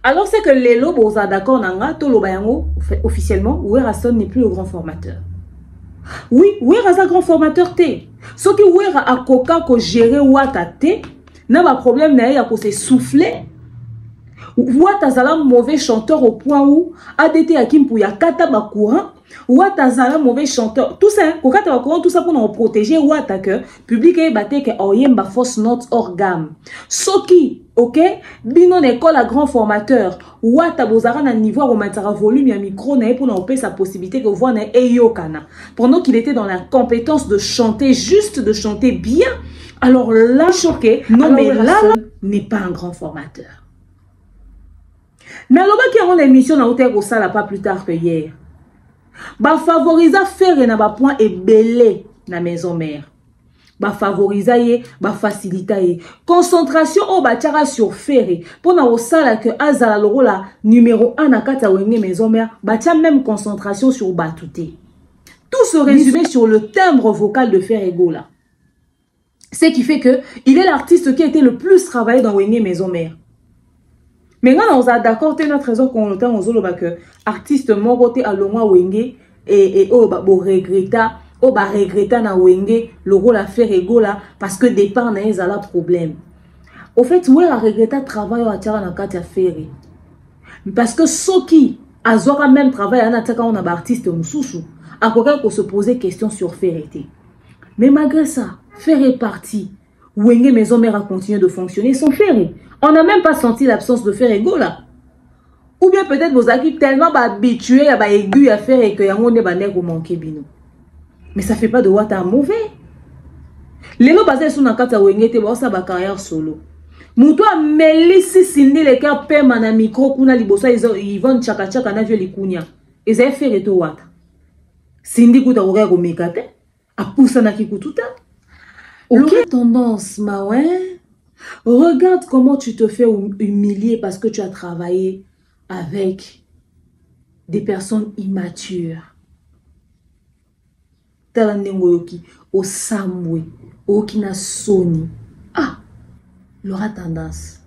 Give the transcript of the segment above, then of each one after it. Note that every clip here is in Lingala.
Alors c'est que les lobos sont d'accord nanga to lobayango officiellement Werrason n'est plus le grand formateur. Oui, Werra grand formateur té. Ce qui Werra a coca ko gérer Wata té, n'a pas problème na ya ko se souffler. Wata zala mauvais chanteur au point où ADT Hakim pour ya kata ba courant. Wata zala mauvais chanteur. Tout ça, kokata ba courant tout ça pour nous protéger Wata que public e baté que oyemba fausse note hors gamme. Soki ok, bino l'école à grand formateur. Wata bozara na niveau romatara volume ya micro na pour nous sa possibilité que voir na eyokana. Pendant qu'il était dans la compétence de chanter, juste de chanter bien. Alors là choqué, non mais là n'est pas un grand formateur. Mais alors qui a l'émission na hôtel au sala pas plus tard que hier. Ba favorisa faire na ba point et belé na maison mère. Ba favorisa ye, ba facilita ye. Concentration au bachara sur ferré. Pour na osala que azala loro la numéro 1 na kata wenge maison mère, bacha même concentration sur batouté. Tout se résumait sur le timbre vocal de Ferrego là. Ce qui fait que il est l'artiste qui a été le plus travaillé dans wenge maison mère. Mais quand on a d'accord, c'est notre raison qu'on entend aux autres que artiste moroté à l'ongwa wenge et oh bah regretta na wenge le rôle à faire ego là parce que départ na ezala problème. Au fait ouais la regretta travail à tira na kati à faire. Parce que ceux qui azora même travail à nataka on a artiste mususu à quoi qu'on se poser question sur Ferreté. Mais malgré ça, faire est parti. Wenge maison mère a continué de fonctionner sans Ferré. On n'a même pas senti l'absence de Ferrego là. Ou bien peut-être vos équipes tellement habitués à aigu à faire et que yango ne banego manqué bino. Mais ça fait pas de Wata mauvais. Les lots basés sur nakata wenge te ba sa ba carrière solo. Muto a melisi sindi le cœur pema na micro kuna libosa ils vont chaka chaka na vieux likunya. Ils avaient fait reto Wata. Sindi kuta oreille au mekate. A poussa na kikututa. L'aurait tendance ma ouais. Regarde comment tu te fais humilier parce que tu as travaillé avec des personnes immatures. Talanengoyoki, au Samwe, au Kinasoni. Ah, l'aura tendance.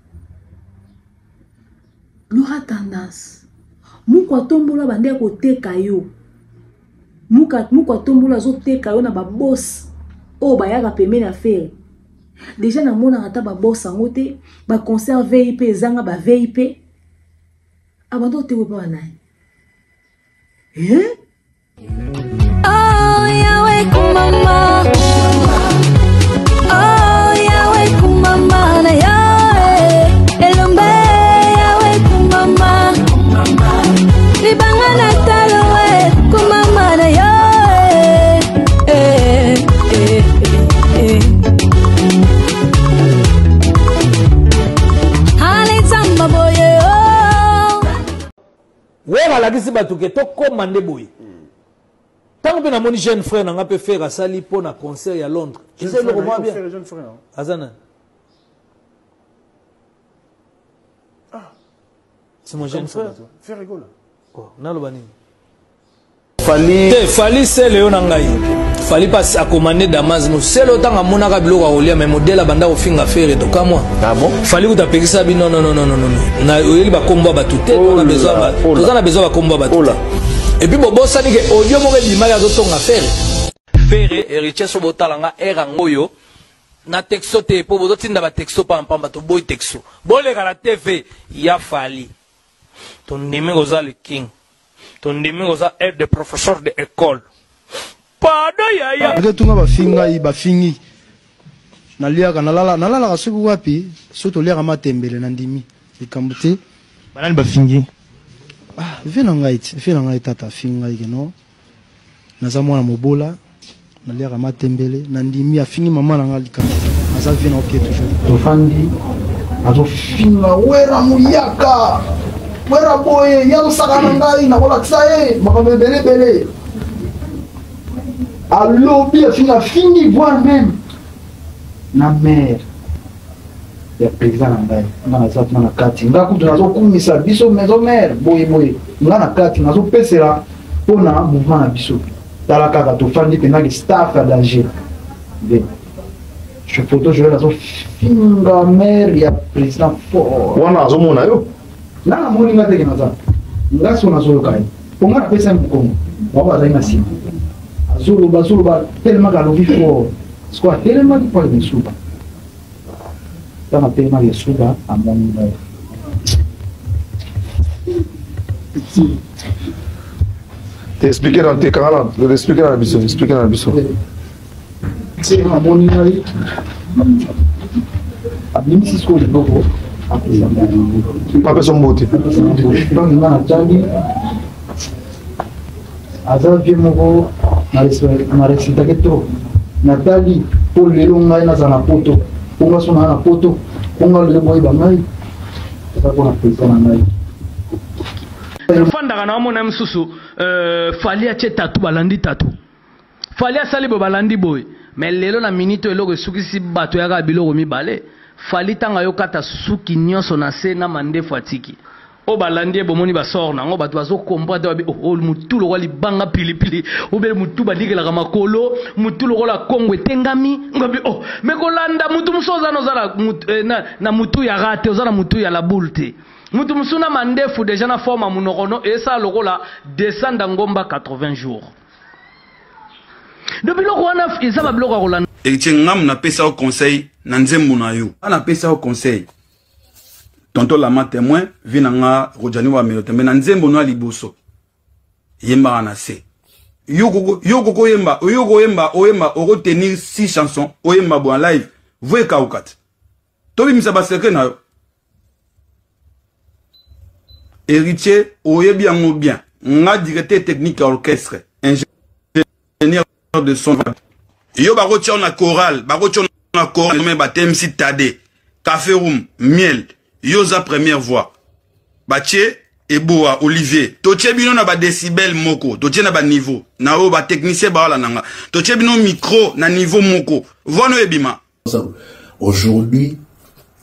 L'aura tendance. Mouka tombola bande kote kayo. Mouka tombola zo te kayo na ba boss. Oh, ba yaga peme na faire. Déjà na mona ata ba boss angote, ba concert VIP zanga ba VIP. Abando te wepa nai. Oh yawe kumama. Oh yawe kumama na yawe. Elombe yawe kumama. Libanga na talowe kumama na yawe. Wera la kisi batuke to commande boy. Tant que na moni jeune frère n'a pas faire à sali pour na concert à Londres. Tu sais le comment bien. Azana. Ah. C'est mon jeune frère. Fais rigoler. Oh, na lo bani. Fali c'est Léon Ngai. Fali pas à commander Damas nous. C'est le temps à mon arablo à olia mais modèle banda au finga faire to comme moi. Ah bon? Fali ou ta pekisa bi non. Na oyeli ba komba ba tout on a besoin ba. Tous on a besoin ba komba ba tout. Et puis bobo ça ni que audio mo ke limaya zo tonga faire. Faire héritier so botalanga era ngoyo. Na texto te po bozo tinda ba texto pa mpamba to boy texto. Bole kala TV ya Fali. Ton numéro za le king. Ton numéro ça est de professeur de école. Pardon yaya. Retunga ba fingi. Naliaka nalala kasuku wapi? Soto liaka matembele na ndimi. Ikambuti. Banani ba fingi. Ah, vena ngai tata finga ikeno. Naza mwana mobola. Naliaka matembele na ndimi afingi mama na ngali kama. Naza vena opie toujours. Tofandi. Azo finga wera muyaka. Wera boye yalo sakana ngai na kola tsaye makambe bele allo bien fini voire même na mère ya président ngai ngana zat na kati ngaku tunazo kumisa biso maison mère boye ngana kati nazo pesera pona mouvement na biso talaka ka tofandi pena ki staff à danger bien je photo je nazo finga mère ya président fort wana azomona yo na moni ngate ke naza ngaso na zo kai ponga pesa mkongo baba za ina simu azulu ba tellement ka lobi fo squat tellement ki pa de suba tama tellement de suba amoni na te expliquer dans tes canaux expliquer dans la mission c'est amoni na abim si sko boko pas son beauté donc na tandi azavie moko na resita ke trop natali po lelo ngai naza na poto ponga so na poto ponga lelo boyeba ngai eza mpona pesa na ngai fandaka na omona mosusu fali atie tatu balandi tatu fali asali boye balandi boye mais lelo na minute eloko esukisi bato yaka biloko mibale fali ntango ayokata suki nyonso na se na mandefu atiki o balandi bomoni basor nango bato bazokomprendre babi mutu lokola libanga pilipili obele mutu badikelaka makolo mutu lokola kongo etengami ngabi me kolanda mutu mosu oza na mutu ya rate oza na mutu ya labule te mutu mosu na mandefu deja na forme ya monokono esala lokola descendre ngomba 80 jours de biloko wana eza babiloko ya kolanda Héritier ngam na pesa au conseil na nzembo na yo ana pesa au conseil tonto lama témoin vinanga rojani wa melote mais na nzembo no liboso yemba na se yoko yemba oko tenir 6 chansons oyemba bo en live voye kaukat tobi misaba secret na yo Héritier oyebi yango bien nga directeur technique à orchestre ingénieur de son yo bako tia na chorale mais batem si tade café room miel yoza première voix batie eboa Olivier totie bino na ba décibel moko totie na ba niveau na o ba technicien ba la nanga totie bino micro na niveau moko vono ebima aujourd'hui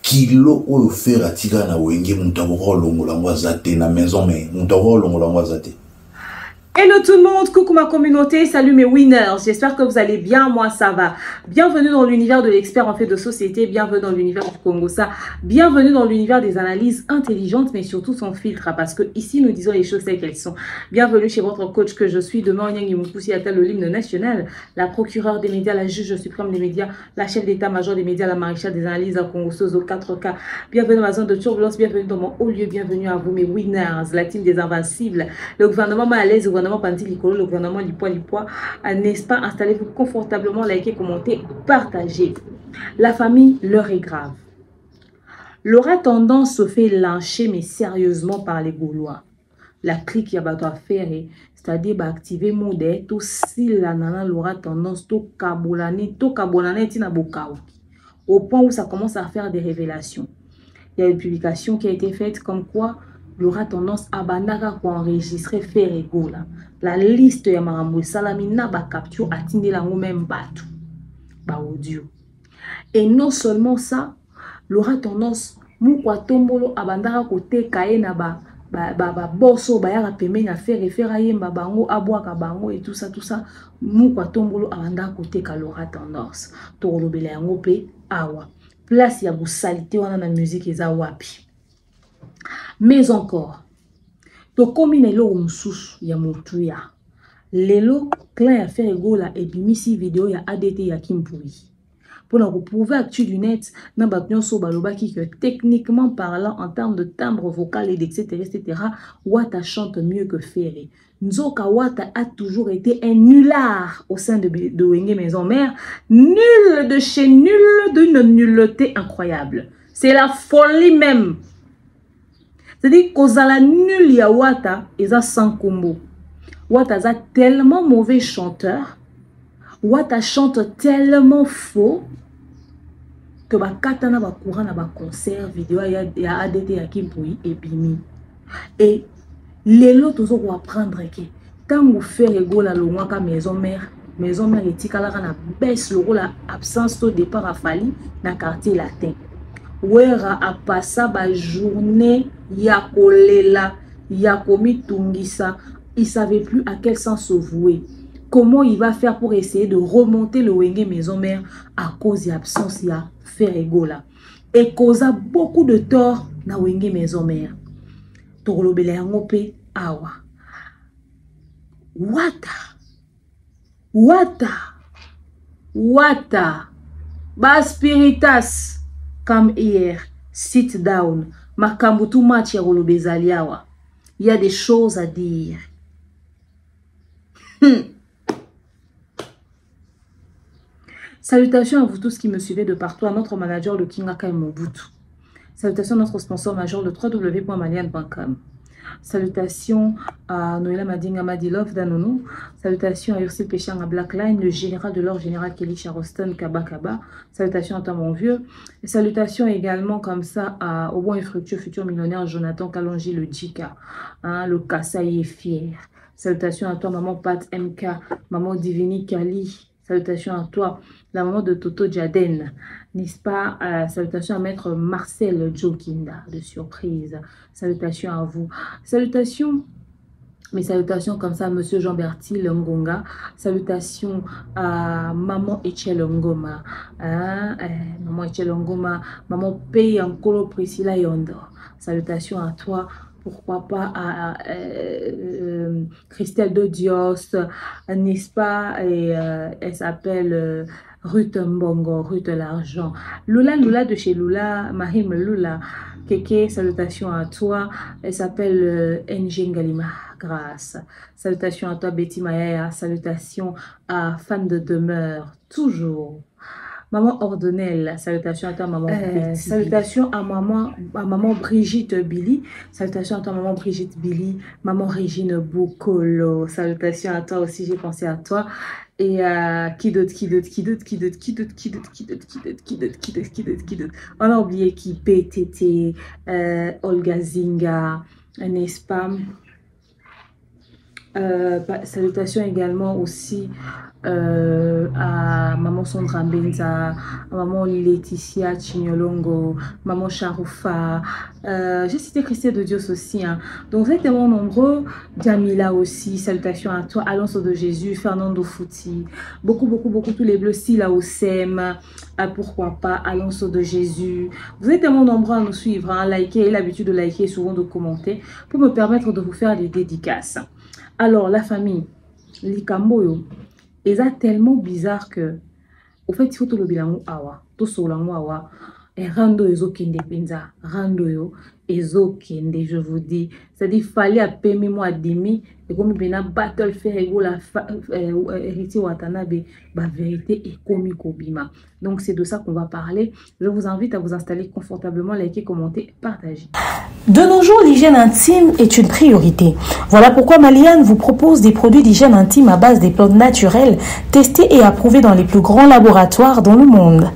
kilo o faire atira na wenge mutako longola ngwazate na maison mais mutako longola ngwazate. Hello tout le monde, coucou ma communauté, salut mes winners, j'espère que vous allez bien, moi ça va. Bienvenue dans l'univers de l'expert en fait de société, bienvenue dans l'univers du Congo ça, bienvenue dans l'univers des analyses intelligentes mais surtout sans filtre, parce que ici nous disons les choses telles qu'elles sont. Bienvenue chez votre coach que je suis, demain Nyang Yimoussi Atal, le l'hymne national, la procureure des médias, la juge suprême des médias, la chef d'état-major des médias, la maréchale des analyses à Congo Sozo 4K. Bienvenue dans ma zone de turbulence, bienvenue dans mon haut lieu, bienvenue à vous mes winners, la team des invincibles, le gouvernement malaise, le gouvernement le gouvernement Lipoa, n'est-ce pas? Installez-vous confortablement, likez, commentez, partagez. La famille, l'heure est grave. L'aura tendance se fait lyncher, mais sérieusement par les Gaulois. La clique y a à faire, c'est-à-dire activer mode, tout si la nana l'aura tendance, tout kabolané, tina bokao. Au point où ça commence à faire des révélations. Il y a une publication qui a été faite comme quoi l'aura tendance à banaka pour enregistrer faire ego là. La liste ya marambo salamina ba capture atinde la même batu ba audio. Et non seulement ça, l'aura tendance mukwa tombolo abandaka côté kaye na ba bosso ba yaka pembe na faire ayemba bango abwaka bango et tout ça mukwa tombolo abandaka côté ka l'aura tendance to lobela yango pe awa place ya busalité wana na musique eza wapi. Mais encore, to komi na elo mususu ya motuya. Lelo, clan ya faire gola et bimisi vidéo ya ADT ya Kimpui. Pour nous prouver actu du net, n'a pas so balobaki que techniquement parlant, en termes de timbre vocal et etc., Wata chante mieux que Ferré. Nzoka Wata a toujours été un nulard au sein de Wenge Maison Mère. Nul de chez nul, d'une nulleté incroyable. C'est la folie même. C'est-à-dire qu'Ozala nul ya Wata, eza sans combo. Wata a tellement mauvais chanteur. Wata chante tellement faux que bakatana ba courant na ba concert vidéo ya ADT ya Kimpui et Bimi. Et lelo tozo ko apprendre que tango faire egola longwaka maison mère etikalaka na baisse le rôle absence au départ a fallu na quartier latin. Wera a passé ba journée ya kolela ya komi tungisa, il savait plus à quel sens se vouer. Comment il va faire pour essayer de remonter le Wenge Maison Mère à cause de l'absence de Ferregola et causa beaucoup de tort na Wenge Maison Mère. tokolobela yango pe awa. Wata. Ba spiritas, come here, sit down. Makambo too much ya kolobezali awa. Il y a des choses à dire. Salutations à vous tous qui me suivez de partout, à notre manager le Kingaka et Mobutu. Salutations à notre sponsor majeur le www.malian.com. Salutations à Noëlla Madinga Madilov Danono. Salutations à Ursule Péchang à Blackline, le général de l'ordre général Kelly Charleston Kaba. Salutations à toi mon vieux. Et salutations également comme ça au bon et fructueux futur millionnaire Jonathan Kalonji le Djika. Le Kassaï est fier. Salutations à toi maman Pat MK, maman Divini Kali. Salutations à toi, la maman de Toto Jaden, n'est-ce pas? Salutations à maître Marcel Jokinda, de surprise. Salutations à vous. Salutations, mes salutations comme ça à monsieur Jean-Bertil Ngonga. Salutations à maman Echel Ngoma. Maman Echel Ngoma, maman Pei Ankolo Priscilla Yondo. Salutations à toi. Pourquoi pas à Christelle de Dios, n'est-ce pas? Et elle s'appelle Ruth Mbongo, Ruth L'Argent. Lula de chez Lula, Mahim Lula. Keke, salutations à toi. Elle s'appelle Njengalima, grâce. Salutations à toi Betty Maya. Salutations à Fan de Demeure, toujours. Maman Ordonnelle, salutations à toi maman Betty. Salutations à maman Brigitte Billy. Salutations à toi maman Brigitte Billy. Maman Régine Boukolo. Salutations à toi aussi, j'ai pensé à toi. Et qui d'autre. On a oublié qui PTT, Olga Zinga, n'est-ce pas? Salutations également aussi à maman Sandra Benza, à maman Laetitia Chinyolongo, maman Charoufa, j'ai cité Christelle de Dios aussi, hein. Donc vous êtes tellement nombreux. Jamila aussi, salutations à toi. Alonso de Jésus, Fernando Fouti, beaucoup tous les bleus, Sila Osem, pourquoi pas Alonso de Jésus. Vous êtes tellement nombreux à nous suivre, hein. Likez, l'habitude de liker et souvent de commenter pour me permettre de vous faire des dédicaces. Alors la famille, les Kamboyo, ils sont tellement bizarre que, au fait, il faut tout le bilan awa, tout sur l'awa, et rando ezo kende penza, rando yo ezo kende, je vous dis, c'est-à-dire fallait à payer moi demi, et comme il y a battle faire ego la héritier Watanabe, bah vérité et comique bima. Donc c'est de ça qu'on va parler. Je vous invite à vous installer confortablement, liker, commenter, partager. De nos jours, l'hygiène intime est une priorité. Voilà pourquoi Malian vous propose des produits d'hygiène intime à base des plantes naturelles, testés et approuvés dans les plus grands laboratoires dans le monde.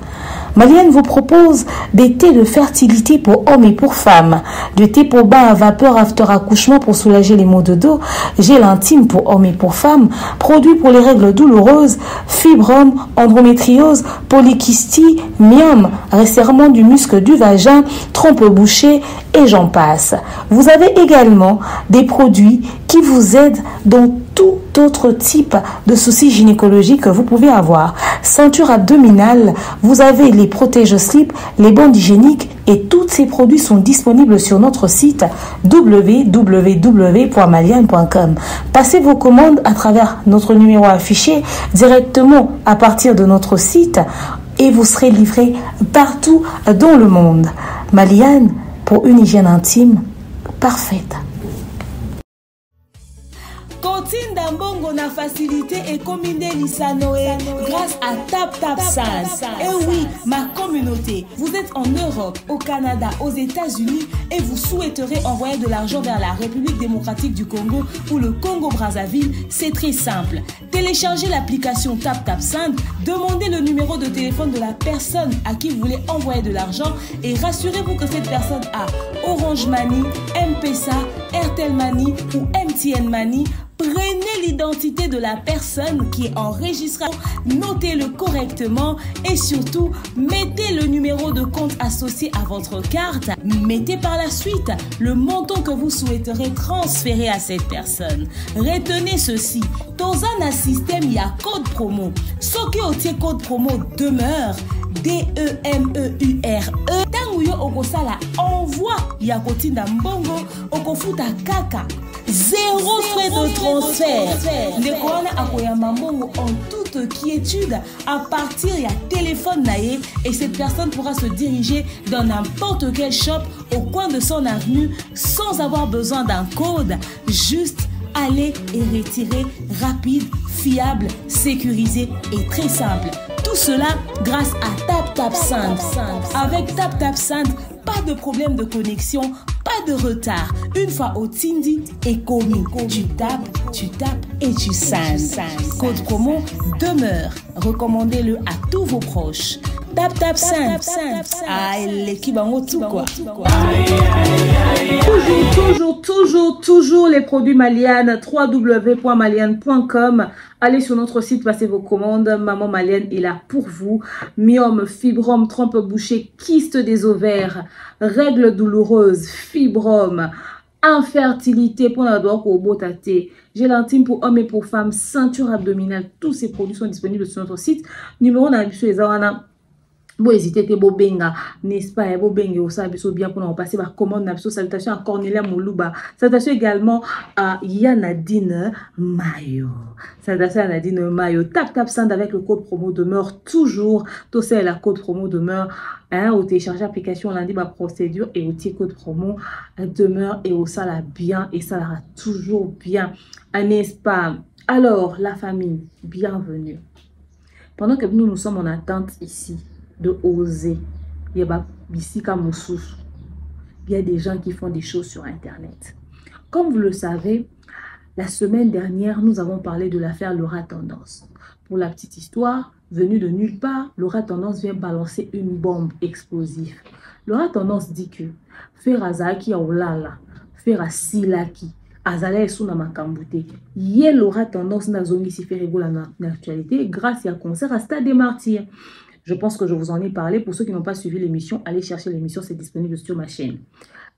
Malian vous propose des thés de fertilité pour hommes et pour femmes, du thé pour bain à vapeur after accouchement pour soulager les maux de dos, gel intime pour hommes et pour femmes, produits pour les règles douloureuses, fibrome, endométriose, polykystie, myome, resserrement du muscle du vagin, trompe bouchée et j'en passe. Vous avez également des produits qui vous aident dans tout autre type de soucis gynécologiques que vous pouvez avoir. Ceinture abdominale, vous avez les protège-slip, les bandes hygiéniques et tous ces produits sont disponibles sur notre site www.malian.com. Passez vos commandes à travers notre numéro affiché directement à partir de notre site et vous serez livré partout dans le monde. Malian pour une hygiène intime parfaite. Continue Mbongo na facilité et combiner l'Isanoé grâce à TapTapSend. Et oui, ma communauté, vous êtes en Europe, au Canada, aux États-Unis et vous souhaiterez envoyer de l'argent vers la République démocratique du Congo ou le Congo-Brazzaville, c'est très simple. Téléchargez l'application TapTapSend, demandez le numéro de téléphone de la personne à qui vous voulez envoyer de l'argent et rassurez-vous que cette personne a Orange Money, M-Pesa, Airtel Money ou MTN Money Prenez l'identité de la personne qui est enregistrée, notez-le correctement et surtout, mettez le numéro de compte associé à votre carte. Mettez par la suite le montant que vous souhaiterez transférer à cette personne. Retenez ceci, dans un système, il y a code promo. Ce qui est code promo demeure, DEMEURE. Tanguyo okosala envoi ya kotinda mbongo okofuta kaka. Zéro frais de transfert. Ndekona akoyama mbongo en toute quiétude à partir ya téléphone naé et cette personne pourra se diriger dans n'importe quel shop au coin de son avenue sans avoir besoin d'un code. Juste aller et retirer rapide, fiable, sécurisé et très simple. Tout cela grâce à TapTapSend. Avec TapTapSend, pas de problème de connexion, pas de retard. Une fois au Tindi et commis, tu tapes et tu sends. Code promo demeure. Recommandez-le à tous vos proches. TapTapSend. Ah, l'équipe en haut tout quoi. Toujours les produits Maliane. www.maliane.com. Allez sur notre site, passez vos commandes. Maman Maliane est là pour vous. Myome, fibrome, trompe bouchée, kyste des ovaires, règles douloureuses, fibrome, infertilité pour la doigt au botate, gélatine pour hommes et pour femmes, ceinture abdominale. Tous ces produits sont disponibles sur notre site. Numéro dans les awana. Bon, hésitez, te benga, n'est-ce pas? Bo benga, au service bien pour nous passer par commande. Salutations à Cornelia Moulouba. Salutations également à Yanadine Mayo. Salutations à Nadine Mayo. TapTapSend avec le code promo demeure toujours. Tout ça, la code promo demeure. Au télécharger l'application, on a dit ma procédure et au code promo demeure et au ça la bien et ça la toujours bien. N'est-ce pas? Alors, la famille, bienvenue. Pendant que nous sommes en attente ici, de oser. Il y a des gens qui font des choses sur Internet. Comme vous le savez, la semaine dernière, nous avons parlé de l'affaire Laura Tendance. Pour la petite histoire, venue de nulle part, Laura Tendance vient balancer une bombe explosive. Laura Tendance dit que Ferazaki Aolala, Ferasilaki, Azala Suna Makambute, Yé Laura Tendance n'a zongi si fait réguler l'actualité grâce à un concert à Stade des Martyrs. Je pense que je vous en ai parlé. Pour ceux qui n'ont pas suivi l'émission, allez chercher l'émission, c'est disponible sur ma chaîne.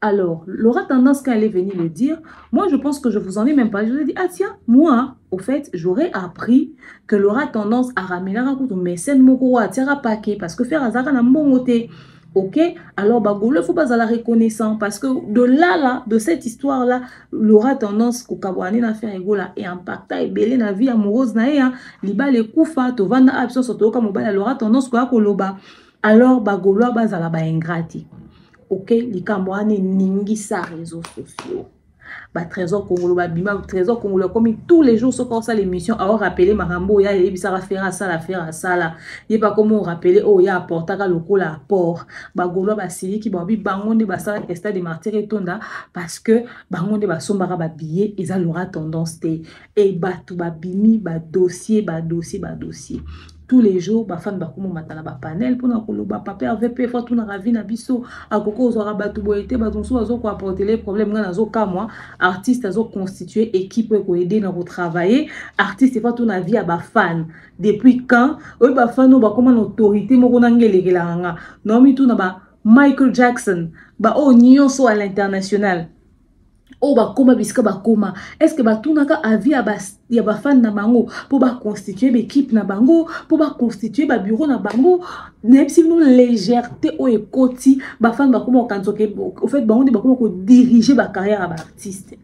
Alors, Laura Tendance, quand elle est venue le dire, moi, je pense que je vous en ai même parlé. Je vous ai dit, ah tiens, moi, au fait, j'aurais appris que Laura Tendance a ramené la raconte, mais c'est moko à tirer paquet parce que faire azara n'a bon côté. Ok, alors bagolo, il faut pas la reconnaissance parce que de là, de cette histoire-là, Laura Tendance kokabwane na faire egola et impacta et belé na vie amoureuse na ya, liba le kufa, to vanda absent soto ka mobile Laura Tendance ko akoloba. Alors bagolo bazala ba ingrati. Ok, likamboane ningi sa réseaux sociaux. Bah trésor congolo ba bima trésor congolo comme tous les jours ce qu'on ça l'émission a rappelé Marambo ya et ça va faire ça là il pas comment rappeler oh ya apporta ka lokola apport ba golo ba sili ki ba bi bangonde ba ça Stade des Martyrs et tonda parce que bangonde ba sombara ba billet ils Laura Tendance té et ba tout ba bimi ba dossier tous les jours ba fan ba komo matana ba panel pour na koloba papa AVP faut tout na ravina biso akoko ozora ba tuboité ba tonso azo ko apporter les problèmes ngana zo ka moi artiste azo constituer équipe ko aider na retravailler artiste pas tout na vie à ba fan depuis quand oi ba fan no ba comme une autorité moko na ngelekela nga non mi tout na ba Michael Jackson ba o nyonso à l'international. Oh ba koma biska ba koma est-ce que ba tunaka avi ya ba fan na bango pour ba constituer l'équipe na bango pour ba constituer ba bureau na bango même si nous légèreté o ekoti ba fan ba koma kanzoke au fait bango ba koma ko diriger ba carrière à ba artiste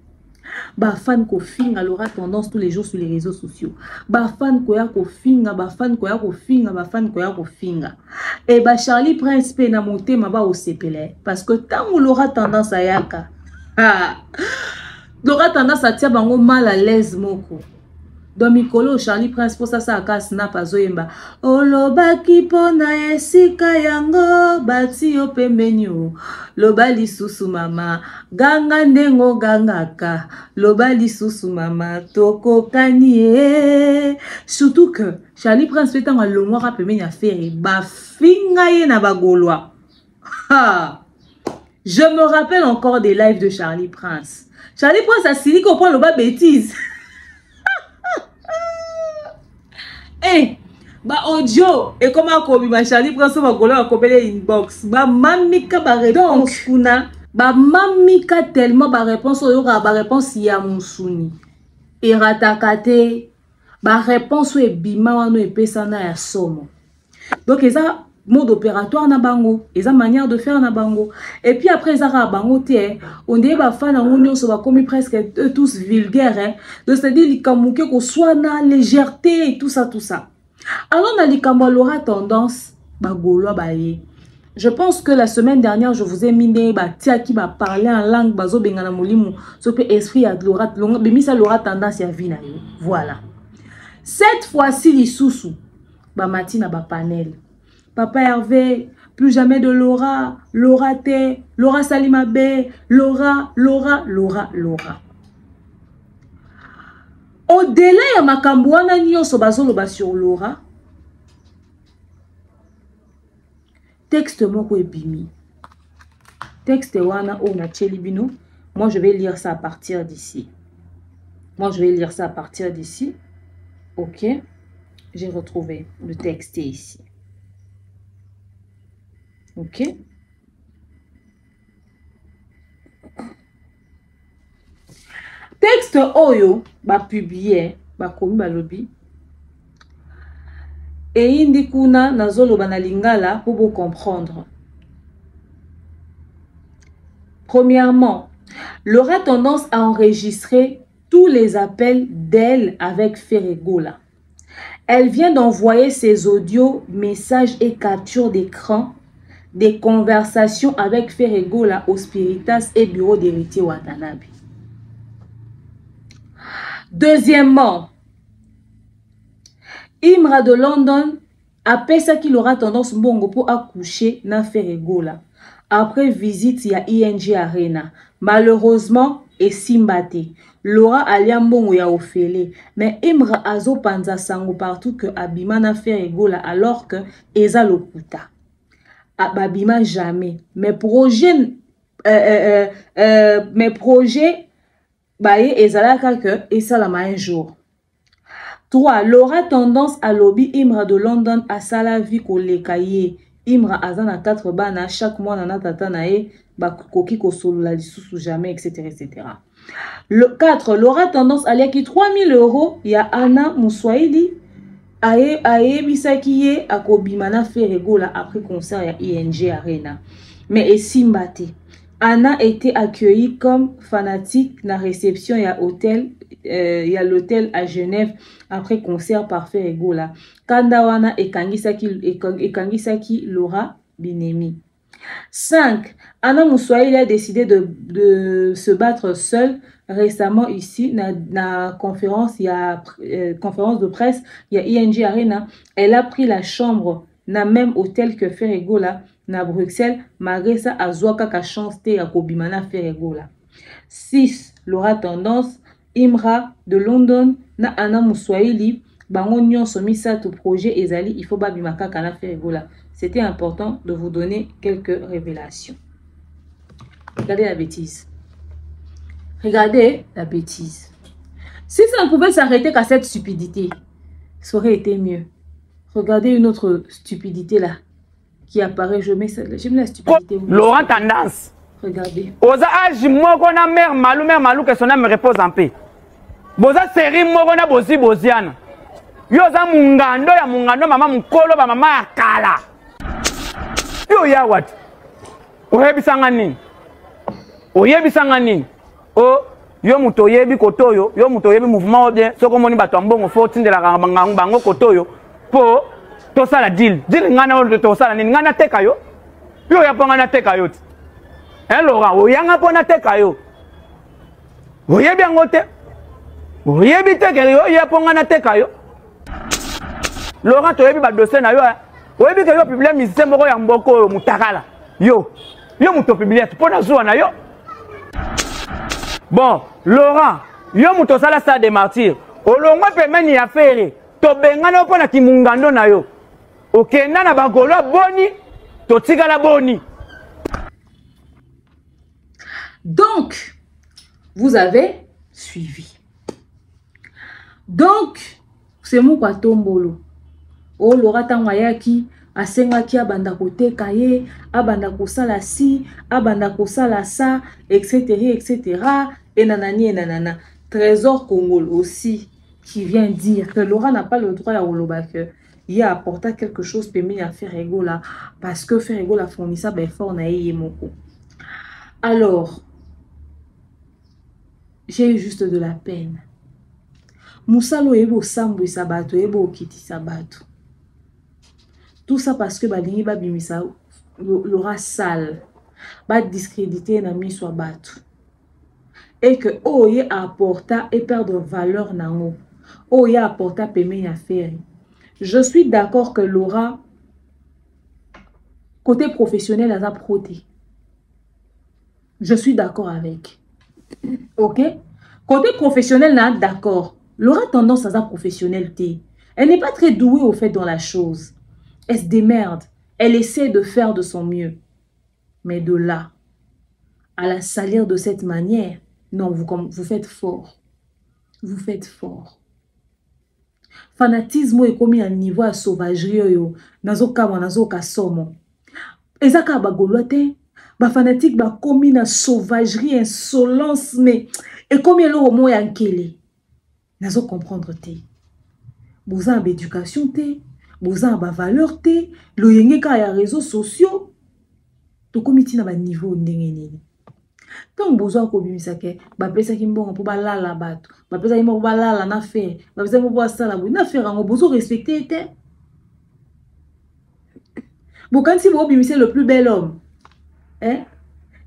ba fan ko finga Laura Tendance tous les jours sur les réseaux sociaux ba fan ko ya ko finga ba fan ko ya ko finga ba fan ko ya ko finga et ba Charlie Prince pe na motema ba o sepele parce que tant Laura Tendance ayaka Laura Tendance à tia bango mal à l'aise moko. Dans Mikolo Charlie Prince pour ça aka snap azoyemba. Olobaki pona esika yango bati yo pembenyo. Lobali susu mama ganga ndengo gangaka. Lobali susu mama toko kanie. Surtout que Charlie Prince fait un long mois pembenyo affaire ba finga ye na bagolwa. Ha. Je me rappelle encore des lives de Charlie Prince. Charlie Prince a signé qu'on prend le bas bêtise. ba audio et comment kobi ma Charlie prend son golo a kopele inbox ba mamika ba réponse kuna ba mamika tellement ba réponse oyo ba réponse ya musuni et ratakate ba réponse e bima wano epesa na ya somo donc eza mode opératoire na bango eza manière de faire na bango et puis après eza ka bango te on dirait ba fa na ngonyo so ba komi presque tous vulgaires hein donc c'est à dire likamuke ko soit na légèreté et tout ça alors na likambo aura tendance ba golo ba ye. Je pense que la semaine dernière je vous ai mis des tia qui va parler en langue bazo bengana molimu so pe esprit à Laura longa bemisa Laura tendance ya vina yo voilà. Cette fois-ci lisusu ba matina ba panel Papa Hervé, plus jamais de Laura, Laura T, Laura Salima B, Laura. Au-delà ya makambo wana nyonso bazoloba sur Laura, texte moko ebimi. Texte wana o na chelibino, moi je vais lire ça à partir d'ici. OK. J'ai retrouvé le texte ici. OK. Texte oyo ba publié ba komi ba lobby et indi kuna nazolo ba na lingala pour vous comprendre. Premièrement, Laura a tendance à enregistrer tous les appels d'elle avec Ferregola. Elle vient d'envoyer ses audios, messages et captures d'écran des conversations avec Ferregola au Spiritas et bureau d'héritier Watanabe. Deuxièmement, Imra de London a pensé qu'il aura tendance bongo pour accoucher na Ferregola après visite ya ING Arena. Malheureusement, et Simbate, Laura alia mbongo ya ofele, mais Imra azo panza sango partout que abima na Ferregola alors que eza lokuta. Babima jamais. Mes projets baye ezalaka que et ça la un jour. 3. Laura tendance à lobby Imra de London à salavi ko lekaye. Imra azana 4 bana chaque mois na tata nae ba koki ko solo la lisusu jamais etc. Le 4. Laura tendance à liaki 3000 € ya Anna Muswahili aye bisaki ye akobimana Ferregola après concert ya ING Arena. Mais et Simbate, Anna était accueillie comme fanatique na réception ya l'hôtel à Genève après concert par Ferregola. Kandawana et Kangisaki Laura Binemi. 5. Anna Muswahili a décidé de se battre seule récemment ici na conférence de presse il y a ING Arena. Elle a pris la chambre na même hôtel que Ferregola na Bruxelles malgré ça azwaka ka chance te ya kobimana Ferregola. 6. Laura tendance Imra de London na Anna Muswahili bango nyonso misato projet ezali il faut babimaka kana Ferregola. C'était important de vous donner quelques révélations. Regardez la bêtise. Regardez la bêtise. Si ça ne pouvait s'arrêter qu'à cette stupidité, ça aurait été mieux. Regardez une autre stupidité là qui apparaît. Je mets la stupidité. Laurent tendance. Regardez. Oza âge moko na mère malou que son âme repose en paix. Boza série moko na bozi boziana. Yoza mungando mama mukolo ba mama akala. Yo ya what? Oyebisanga nini? Oh, yo muto yebi kotoyo, yo muto yebi mouvement obien, soko moni bato mbongo fo tindela bango kotoyo po to sala deal. Deal ngana o to sala nini ngana teka yo. Yo ya ponga na teka yo. Laurent, oyanga pona teka yo. Oyebi ngote. Oyebi teka yo ya ponga na teka yo. Laurent to yebi ba dossier na yo. Oyebi ke yo publier musicien moko ya mboko mutakala. Yo muto publier pona zuwa na yo. Bon, Laurent, yo muto sala sa de martyr. Olongwa pemeni ya fere. To bengana pona kimungando na yo. Okenda na bagolo boni, to tigala boni. Donc, vous avez suivi. Donc, c'est mon patombolo. O Laura Tangwayaki, asengaki abanda koteka ye, abanda kosala si, abanda kosala sa, etc., etc. Et nanani et nanana. Trésor Congol aussi, qui vient dire que Laura n'a pas le droit à Oloba que il a apporté quelque chose permis à faire ego là, parce que faire ego la fourni ça, ben fort na ye moko. Alors, j'ai eu juste de la peine. Moussalo ebo sambo sabato, ebo kiti sabato. Tout ça parce que balingi ba bimisa Laura sale, ba discréditer na mi soit bato. Et que oye apporta et perdre valeur nango. Oye apporta permis à faire. Je suis d'accord que Laura, côté professionnel, elle a proté. Je suis d'accord avec. Ok? Côté professionnel, elle est d'accord. Laura a tendance à sa professionnalité. Elle n'est pas très douée au fait dans la chose. Elle se démerde. Elle essaie de faire de son mieux. Mais de là, à la salir de cette manière, non, vous faites fort. Vous faites fort. Fanatisme est commis à un niveau à sauvagerie. Nazo kama nazo kasomo. Ezaka bagolote. Ba fanatique ba commis na sauvagerie, insolence, mais et comme il au moins yankele. Nazo comprendre te. Vous avez éducation te. Vous avez valeur te. Le yenge ka ya réseaux sociaux. To comité na ba niveau ndenge. Tant besoin ko bimisake ba pesa ki mbongo po ba lala bato ba pesa ki mbongo ba lala na faire ba pesa mo ba sala bo na faire ngo besoin respecter te bon quand si vous bimisez le plus bel homme hein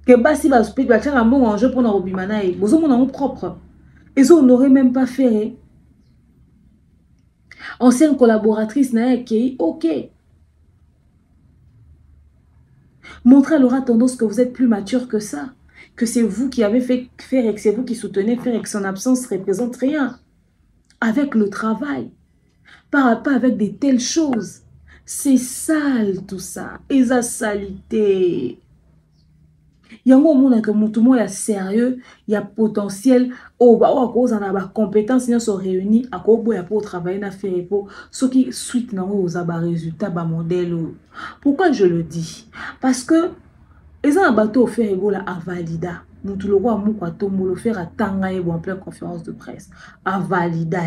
que basi ba spect ba tchanga mbongo en jeu pour na robimana e besoin mon nom propre et ça on n'aurait même pas fait ancienne collaboratrice na qui OK montrez à Laura tendance que vous êtes plus mature que ça. Que c'est vous qui avez fait faire et que c'est vous qui soutenez faire et que son absence ne représente rien. Avec le travail. Pas avec de telles choses. C'est sale tout ça. Et ça salité. Il y a un moment que tout le monde est sérieux, il y a potentiel. Oh, bah, à cause de la compétence, ils sont réunis à cause pour travailler, à faire pour ce qui suite aux résultats, modèle. Pourquoi je le dis? Parce que ils ont un bateau offert à valida. Nous tout le roi Moukwa Tombo le faire à Tangaye ou en pleine conférence de presse. À valida.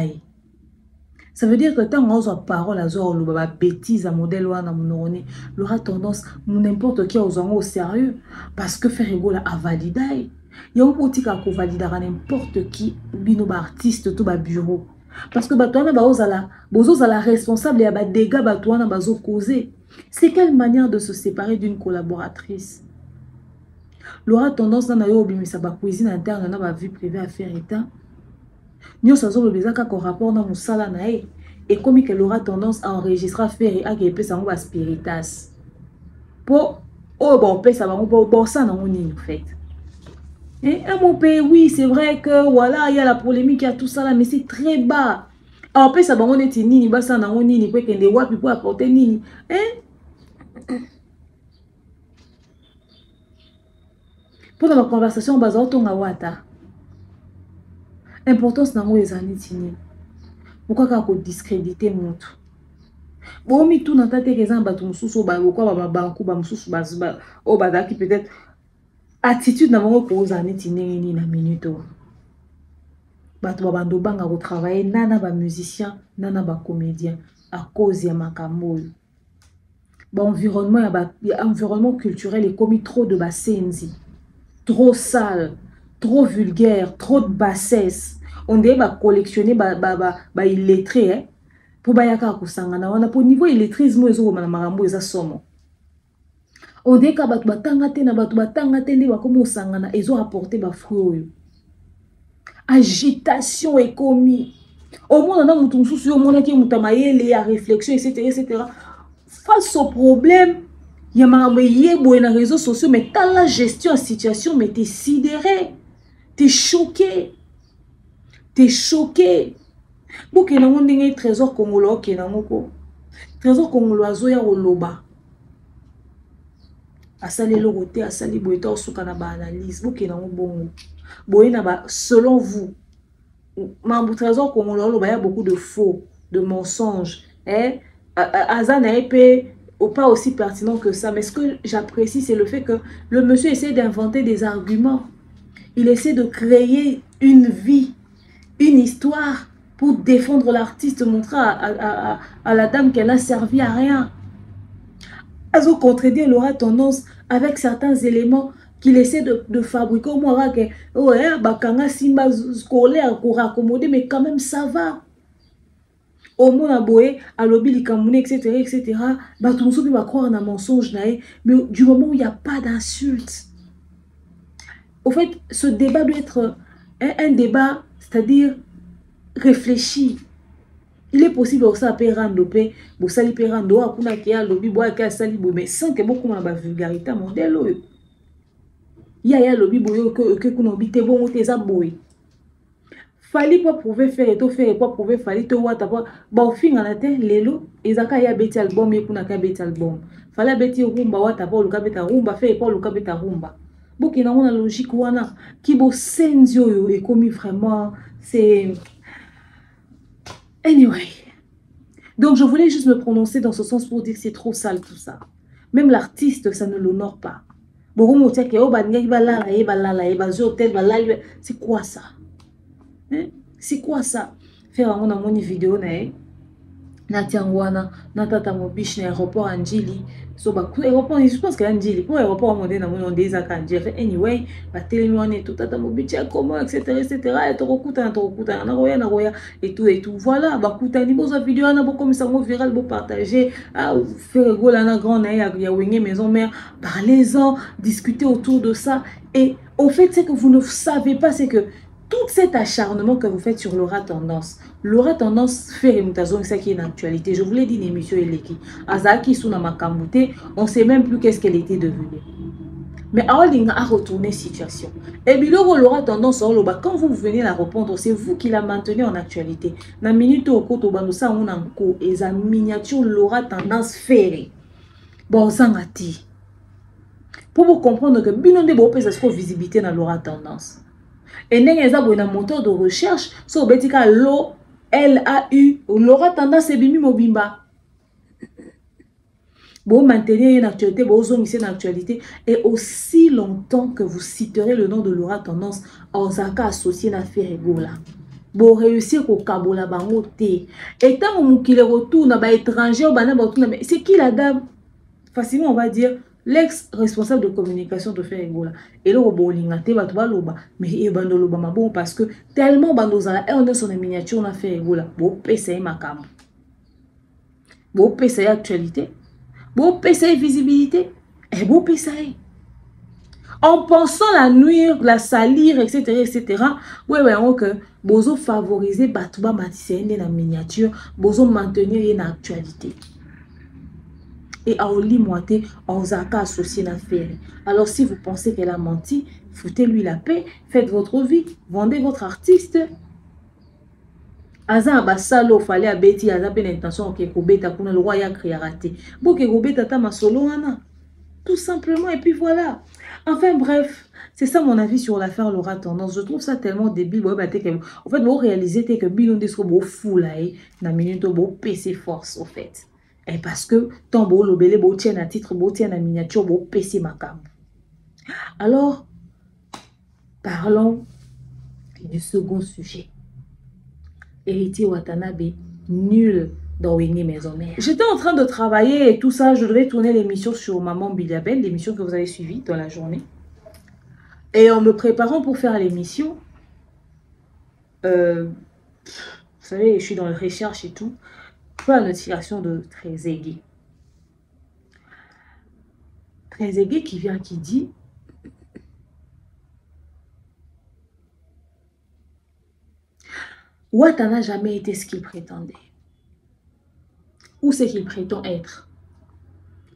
Ça veut dire que tant qu'on a parole à Zor, le bêtise à modèle ou à mon aura tendance, n'importe qui aux au sérieux. Parce que faire à valida. Il y a un petit cas qu'on valide à n'importe qui, bino artiste, tout bas bureau. Parce que batouana bozo la responsable et à dégâts batouana bazo causé. C'est quelle manière de se séparer d'une collaboratrice? Laura tendance à obimisa ba cuisine interne na ba vie privée à faire état. Nyo sazo le bezaka ko rapport na musala na e et comme que Laura tendance à enregistrer faire et à que pesa ngo ba spiritas. Po oh bon pesa ba ngo bo ça na ngoni en fait. Et à mon pays oui, c'est vrai que voilà, il y a la polémique, il y a tout ça là mais c'est très bas. Alors pesa ba ngo neti nini ba ça na ngoni ni pe kende wapi pour apporter nini. Hein? Pour la conversation, wata. Importance n'a pas été pourquoi qu'on discréditer mon tout. Bon, mi tout dans ta tête exemple batou mususu ba quoi ba banku ba mususu ba o ba qui peut-être attitude n'a pas pour zaniti ni na minute. Batou ba bando banga ko travailler nana ba musicien, nana ba comédien à cause ya makambo. Ba environnement ya environnement culturel est commis trop de basenzi. Trop sale, trop vulgaire, trop de bassesse. On dirait bah collectionner illettré hein pour bayaka kusangana on a pour niveau illettrisme ezo na marambo eza somo. On dirait ka batu batangate na batu batangate ndi bakomo sangana ezo apporter ba fruit. Agitation est commis. Au moins on a mutu mususu yo mona ki mutamayele ya réflexion etc. Face au problème il y a un peu de réseaux sociaux, mais dans la gestion de situation, mais t'es sidéré, t'es choqué. T'es choqué. Pour que nous ayons un trésor congolais, trésor congolais, zoya oloba. Asali logote, asali boeta osukana ba analyse. Pour que nous ayons bon. Boena selon vous, trésor congolais, il y a beaucoup de faux, de mensonges. Aza na épée pas aussi pertinent que ça. Mais ce que j'apprécie, c'est le fait que le monsieur essaie d'inventer des arguments. Il essaie de créer une vie, une histoire pour défendre l'artiste, montrer à la dame qu'elle n'a servi à rien. Azo contredire l'aura tendance avec certains éléments qu'il essaie de fabriquer. Au moins, ouais, bakanga simba scolaire pour accommoder, mais quand même ça va. Au moins, aboye, à l'obi, likamouné, etc. Bah, tout le monde va croire en un mensonge, mais du moment où il n'y a pas d'insulte. Au fait, ce débat doit être un débat, c'est-à-dire réfléchi. Il est possible que ça peut rendre paix, que ça peut rendre kuna kia lobby bois kia sali mais sans que beaucoup ma vulgarité modèle. Il y a lobby boyo que kuna bité bon tes aboy. Fali pas pouvoir faire et tout faire et pas pouvoir fali te wata pas ba fin en até lelo ezaka ya beti album et kuna ka beti album. Fala beti rumba wata pas le ka beta rumba fait pas le ka beta rumba. Boki na mona logique wana ki bo senzio yo et comme vraiment c'est anyway. Donc je voulais juste me prononcer dans ce sens pour dire que c'est trop sale tout ça. Même l'artiste, ça ne l'honore pas. C'est quoi ça? Hein? C'est quoi ça? Faire un vidéo Natiangwana, Natata Mobish, aéroport Anjili. So, aéroport, je pense qu'il y a Anjili. Pour aéroport, on est dans mon des Anjili. Anyway, télémon tout, Tata Mobish, comment, etc. Et tout, et tout. Voilà, bakuta, ni boza vidéo, na beaucoup comme ça, viral, pour partager. Faire rigolo, na grand, il y a Wenge maison mère. Parlez-en, discutez autour de ça. Et au fait, c'est que vous ne savez pas, c'est que tout cet acharnement que vous faites sur l'aura tendance fait remutazon, ça qui est une actualité. Je vous l'ai dit, une émission Eleki. Azaki Suna Makamute, on ne sait même plus qu'est-ce qu'elle était devenue. Mais Aolinga a retourné situation. Et bien, l'aura tendance, quand vous venez la répondre, c'est vous qui la maintenez en actualité. Dans la minute au côté, ça on a un coup, et ça miniature l'aura tendance ferrée. Bon, ça m'a dit. Pour vous comprendre que Binonde Bopé, ça se visibilité dans l'aura tendance. Et n'est un moteur de recherche sur Betika Lo L-A-U l'aura tendance et bimi mobimba. Bon, maintenir une actualité, bon, une actualité, et aussi longtemps que vous citerez le nom de l'aura tendance, Ozaka associé à faire égola. Bon, réussir au Kabola Bangote. Et tant qu'il retourne à l'étranger, c'est qui la dame? Facilement, on va dire. L'ex-responsable de communication de faire égola. Et là, mais il bon parce que tellement bandozala et on est sur les miniatures on a fait égola. Bon, PCA ma cam. Bon, PCA actualité. Bon, PCA visibilité. Et bon, PCA. En pensant la nuire, la salir, etc. Ouais, que bozo favoriser Batouba Matissé dans la miniature, bozo maintenir une actualité. Et à Oli Moité, Ozaka associé l'affaire. Alors si vous pensez qu'elle a menti, foutez-lui la paix, faites votre vie, vendez votre artiste. Aza abasalo fallait abeti aza pe l'intention que kobeta kuna le roi ya créa raté. Bo ke kobeta ta masolo ana. Tout simplement et puis voilà. Enfin bref, c'est ça mon avis sur l'affaire l'aura tendance. Je trouve ça tellement débile. En fait, vous réalisez que Bilon Desco bo fou là na minute bo PC force au fait. Et parce que ton beau lobele beau tient à titre, beau tient à miniature, beau PC macam. Alors, parlons du second sujet. Héritier Watanabe, nul dans Wenge Maison Mère. J'étais en train de travailler et tout ça, je devais tourner l'émission sur Maman Biliabel, l'émission que vous avez suivie dans la journée. Et en me préparant pour faire l'émission, vous savez, je suis dans la recherche et tout. La notification de Trezeguet. Trezeguet qui vient, qui dit Ouattara n'a jamais été ce qu'il prétendait. Ou ce qu'il prétend être.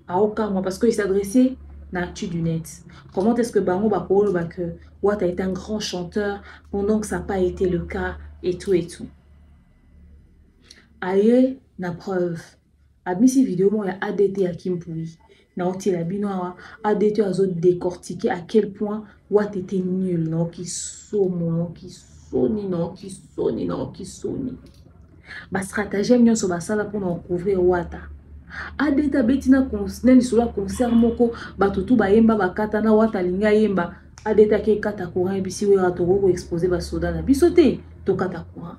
À aucun moment, parce qu'il s'adressait à l'actu du net. Comment est-ce que Bango Bakolo que Ouattara est un grand chanteur pendant que ça n'a pas été le cas et tout et tout. Aïe, na preuve. Abisi vidéo, moi, il y a ADT à Kimpoui. Na oti la binoa, ADT a décortiqué à quel point Watt était nul, non, qui somme, non, qui soni, non, qui soni, non, qui soni. Ma stratégie, nous sommes ça là pour nous couvrir Watt. adeta betina nani solo concert moko batutu bayemba bakata na wata linga yemba adeta ke kata courant bisi wera toko exposer ba soda na biso te to kata courant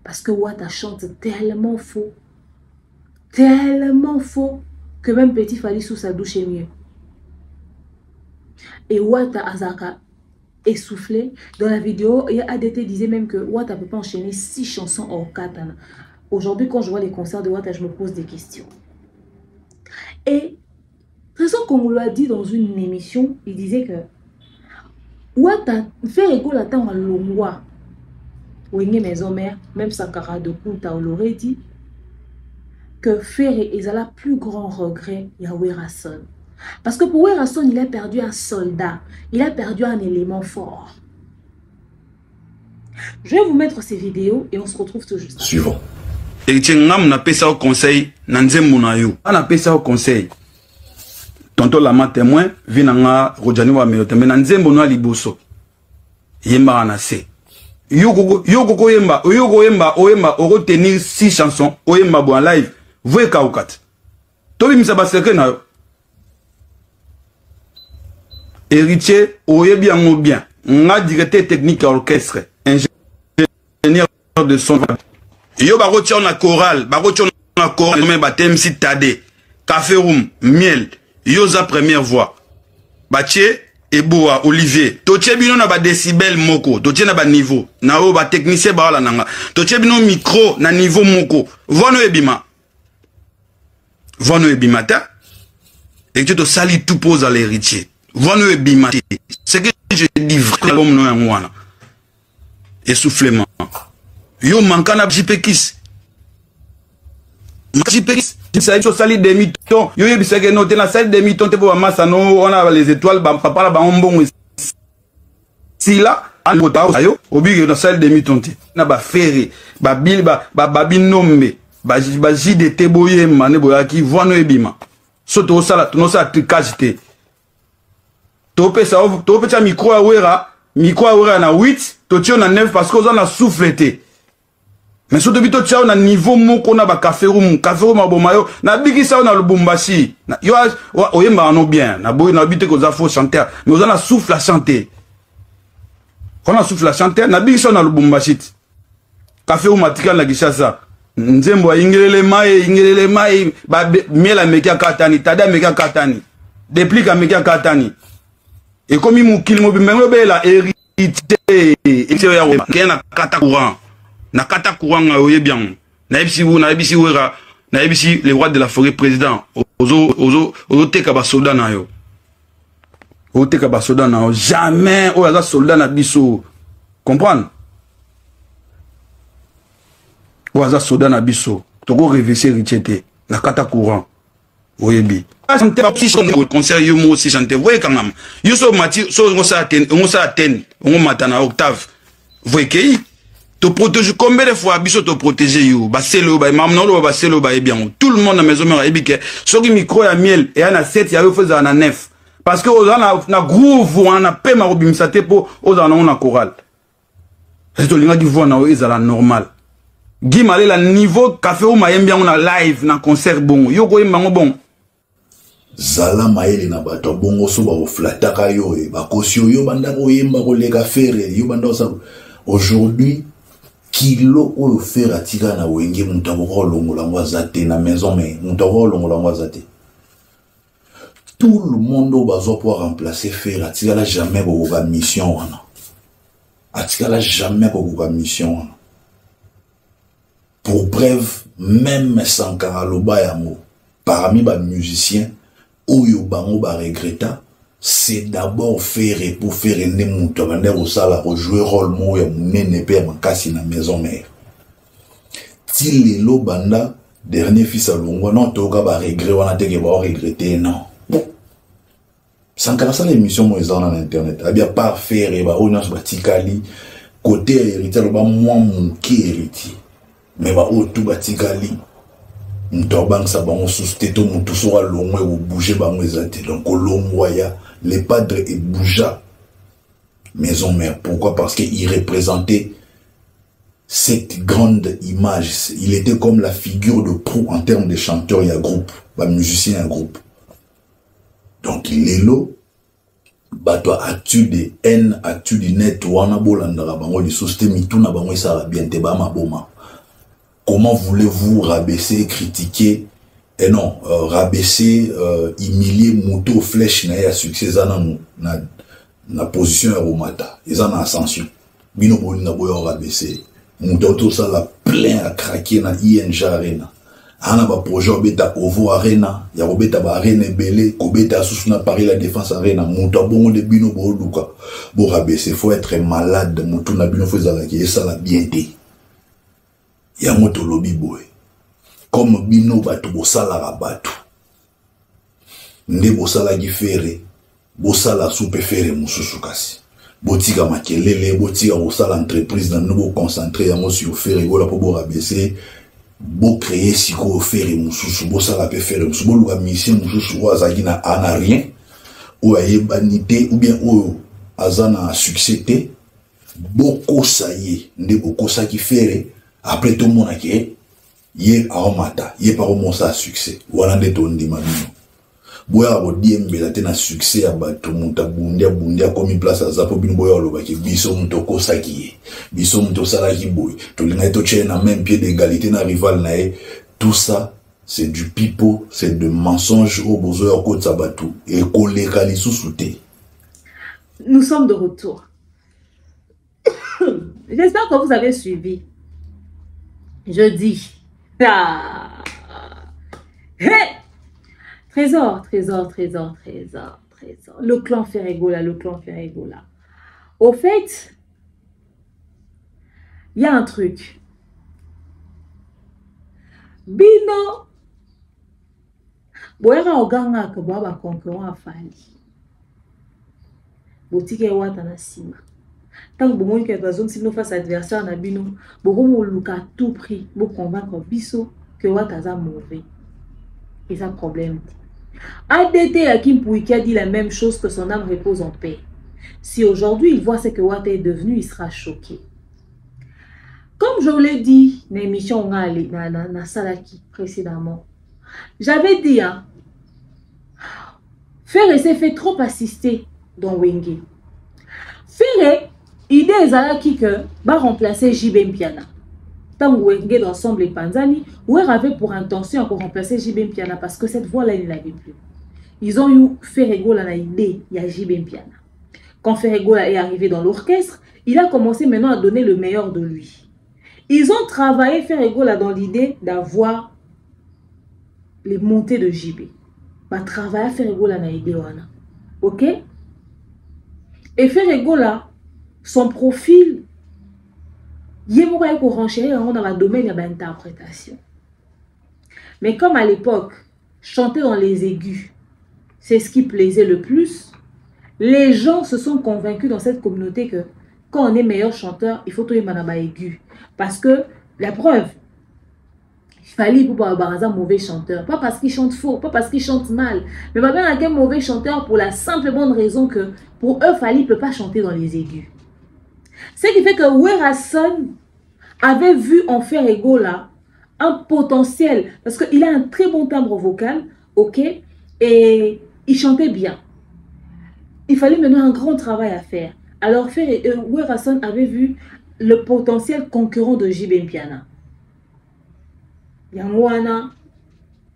parce que wata chante tellement faux que même petit Fally sous sa douche est mieux. Et Wata Azaka essoufflé. Dans la vidéo, ADT disait même que Wata ne peut pas enchaîner 6 chansons en katana. Aujourd'hui, quand je vois les concerts de Wata, je me pose des questions. Et raison qu'on me l'a dit dans une émission, il disait que Wata fait école à temps à l'ongwa. Wenge maison mère, même Sakara de Kunta, on l'aurait dit. Que Ferré est la plus grand regret de Werrason. Parce que pour Werrason, il a perdu un soldat. Il a perdu un élément fort. Je vais vous mettre ces vidéos et on se retrouve tout juste. Suivant. Et tu as fait ça au conseil. On a fait ça au conseil. Tonton Lama témoin, Vinanga, Rojani wa Meyote, mais Nanzembo no liboso. Yemba anase. Yoko yemba, oro tenir 6 chansons, oyemba bo en live. Voyez Kaukat. Tobi misaba secret na yo. Héritier, oye bien ou bien. Nga directeur technique à orchestre. Ingénieur de son. Yo baro tia na chorale. Baro tia na chorale. Mais batem si tade. Café room. Miel. Yo za première voix. Batie. Eboa Olivier. Totie bino na ba décibel moko. Totie na ba niveau. Na o ba technicien ba la nanga. Totie bino micro na niveau moko. Vono ebima. Vono ebimata. Et tu te salis tout pose à l'héritier. Vono ebimata. C'est que je dis vraiment. Essoufflement. Yo mankana jipekis. Jipekis. Ça yo sali demi-ton. Yo yebisa que no te na sali demi-ton te pour massa no on a les étoiles papa la ba ombongo. Si là en kota yo obi na sali demi-ton te. Na ba ferré, ba bil ba binombe. Ba jide te boye mané boyaki vono ebima. Soto sala no sa tricage te. Topé ça micro awera na 8, to tio na 9 parce que on a souffleté. Mais surtout bito tio na niveau moko na ba café room abomayo na bikisa na Lubumbashi. Yo oyemba no bien, na boy na bité ko za faux chanteur, mais on a souffle à chanter. On a souffle à chanter na bikisa na Lubumbashi. Café room atika na Gishasa. Nzembo ingelele mai ba miela mekia katani, tada mekia katani. Déplique mekia katani. Et comme il m'a kilé mon bimbengo bela hérité et na kata courant na kata courant oye bien na ebisi wera na ebisi les rois de la forêt président ozo teka ba soldat na yo teka ba soldat na yo jamais o ya soldat na biso comprendre o ya soldat na biso to go réverser richete na kata courant oyebi chanter pas si on concert yo mo aussi chanter voyez quand même yo so mati so on sa atteindre on matana octave voyez que te protéger combien de fois biso te protéger yo ba selo ba mam non ba selo ba bien tout le monde na maison mère ebi que so ki micro ya miel et na 7 ya yo faisait na 9 parce que na groove on a pema robimisa te po ozana on a chorale c'est to linga di voix na ezala normal Gimale la niveau café ou mayembi on a live na concert bon yo ko yemba bon zala maele na bato bongo so ba oflataka yo e ba kosio yo banda ko yemba ko leka fere yo banda sa aujourd'hui kilo o faire atira na wenge mutaboko longola ngwazate na maison mais mutaboko longola ngwazate tout le monde bazo pouvoir remplacer faire atira la jamais ko ba mission wana atira la jamais ko ba mission wana. Pour bref, même Sankara Loba Yamo, parmi les musiciens, Oyo Bango ba regretta, c'est d'abord faire pour faire un démontage, au sala, pour jouer rôle mo ya mouné père makasi na maison mère. Tili lo banda, dernier fils à Longo, non, toga ba regret, on a teke ba regretter, non. Bon. Sankara sa l'émission mo ezana na internet, a bien pas faire ba onas ba tikali, côté héritier lo ba moi mon qui héritier. Mais ba otu batikali mtobang sa bango susteto mutu sora longwe ou bouger bango ezate donc longwaya les padres et bougea maison mère pourquoi parce que il représentait cette grande image. Il était comme la figure de proue en termes de chanteur et à groupe, musicien et à groupe. Donc il est là. Bato actu de haine, actu de net, wana bolandara bango de société mituna bango ça bien te ba maboma. Comment voulez-vous rabaisser, critiquer et non rabaisser, humilier moto flèche na ya succès na position ya romata. Ils en ascension. Bino boni na boyo rabaisser. Moto tout ça la plein à craquer na ING Arena. Ana ba projet obeta Ovo Arena, ya obeta ba Arena Belé, obeta susuna Paris la Défense Arena, muta bongo de bino bo luka. Bo rabaisser, faut être malade, mutu na bino faut zalaki, et ça la bienté. Ya moto lobi boy. Comme bino batu bo sala rabatu. Nde bo sala gi fere, bo sala soupe fere mususu kasi. Botika makelele, botika bo sala entreprise na nouveau concentré yango sur fere gola po bo rabaisser. Bo créer si ko faire mususu bo sala pe faire mususu bo luka mission mususu wa zagina ana rien ou aye banité ou bien ou azana succès té boko saye nde boko sa ki faire après tout monde ke ye aromata ye par mon sa succès wala nde to ndima bino boya bo diembela te na succès ya bato muta bundia comme place azapo bino boya loba ki biso mutoko saki biso muto sala ki boy to linga to chena même pied d'égalité na rival na e. Tout ça c'est du pipeau, c'est de mensonge au besoin de Sabatou et koleka li sous-souté. Nous sommes de retour. J'espère que vous avez suivi. Je dis hey! Trésor. Le clan Ferregola, Au fait, il y a un truc. Bino, boera oganga ke boaba concurrent afali. Botike wata na sima. Tant que bon que bazon si nous face adversaire na bino, bokomo luka à tout prix, bo convaincre biso que wata za mauvais. Et ça problème. ADT Hakim Pouiki a dit la même chose, que son âme repose en paix. Si aujourd'hui il voit ce que Wata est devenu, il sera choqué. Comme je vous l'ai dit dans l'émission na Salaki précédemment, j'avais dit, hein, Ferre s'est fait trop assister dans Wenge. Ferre, idée est que va remplacer JB Mpiana. Tant que Wenge d'ensemble et Panzani, Ouer avait pour intention de remplacer JB Mpiana parce que cette voix-là, il ne l'avait plus. Ils ont eu Ferregola la idée, il y a JB Mpiana. Quand Ferregola est arrivé dans l'orchestre, il a commencé maintenant à donner le meilleur de lui. Ils ont travaillé Ferregola dans l'idée d'avoir les montées de JB. Bah, travailler Ferregola na idée, ok? Et Ferregola, son profil, il est pour renchérir dans le domaine de l'interprétation. Mais comme à l'époque, chanter dans les aigus, c'est ce qui plaisait le plus, les gens se sont convaincus dans cette communauté que quand on est meilleur chanteur, il faut trouver manaba aigu. Parce que la preuve, il fallait pour un mauvais chanteur. Pas parce qu'il chante faux, pas parce qu'il chante mal, mais pas bien un mauvais chanteur pour la simple bonne raison que pour eux, Fali ne peut pas chanter dans les aigus. Ce qui fait que Werason avait vu en Ferregola un potentiel, parce qu'il a un très bon timbre vocal, ok, et il chantait bien. Il fallait maintenant un grand travail à faire. Alors Werason avait vu le potentiel concurrent de JB Mpiana. Il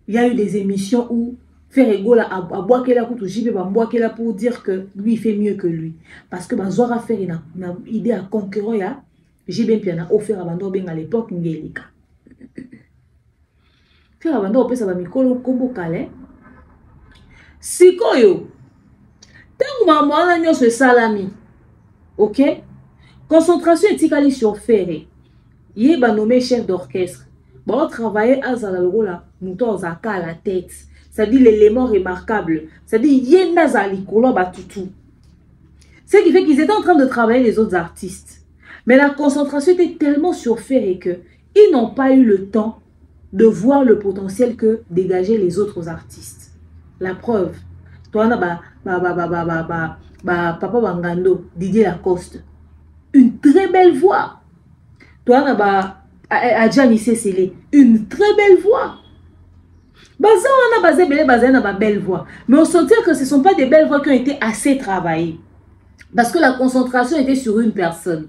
y a eu des émissions où Ferregola a boakela pour JB boakela pour dire que lui il fait mieux que lui. Parce que Zora faire une idée à concurrent ya JB Mpiana offert à Bando Ben à l'époque Ngelika. Faire à Bando ça va mikolo kombo kale. Sikoyo. Tant que maman a ce salami. OK? Concentration éthique sur Ferré. Il est nommé chef d'orchestre. Bon, travailler à Zalalola, mouton Zaka à la tête. C'est-à-dire l'élément remarquable. C'est-à-dire Yenda Zalikolo Batutu. Ce qui fait qu'ils étaient en train de travailler les autres artistes. Mais la concentration était tellement sur Ferré qu'ils n'ont pas eu le temps de voir le potentiel que dégageaient les autres artistes. La preuve, toi, Papa Bangando, Didier Lacoste, une très belle voix. Toi, Adjani Cécile, une très belle voix. Baza, on a basé belle voix. Mais on sentait que ce ne sont pas des belles voix qui ont été assez travaillées. Parce que la concentration était sur une personne.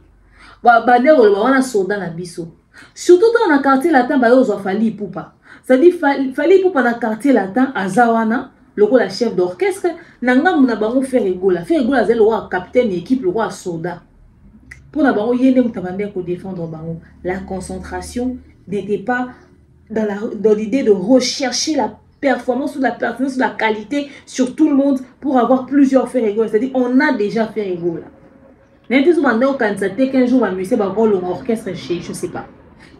On a soldat na biso. Surtout dans le quartier latin, on a Fali Poupa. C'est-à-dire, Fali Poupa dans le quartier latin, à Zawana, le roi chef d'orchestre, nanga muna bango faire égola. Faire égola, c'est le roi capitaine de l'équipe, le roi soldat. Pour la bango, yéne moutabande pour défendre bango. La concentration n'était pas dans l'idée de rechercher la performance ou la pertinence ou la qualité sur tout le monde pour avoir plusieurs faire égola. C'est-à-dire, on a déjà fait égola. Qu'un jour, orchestre chez, je sais pas.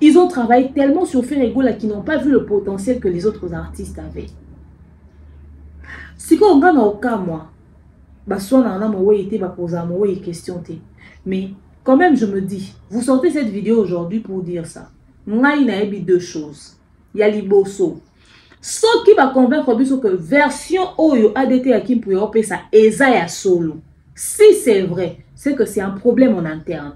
Ils ont travaillé tellement sur faire égola qu'ils n'ont pas vu le potentiel que les autres artistes avaient. Si on a au cas moi, mais quand même je me dis, vous sortez cette vidéo aujourd'hui pour dire ça. Moi il y a deux choses. Il y a l'Iboso. Ce qui va convaincre que version Oyo ADT Akim pour Europe ça Ezaya solo. Si c'est vrai, c'est que c'est un problème en interne.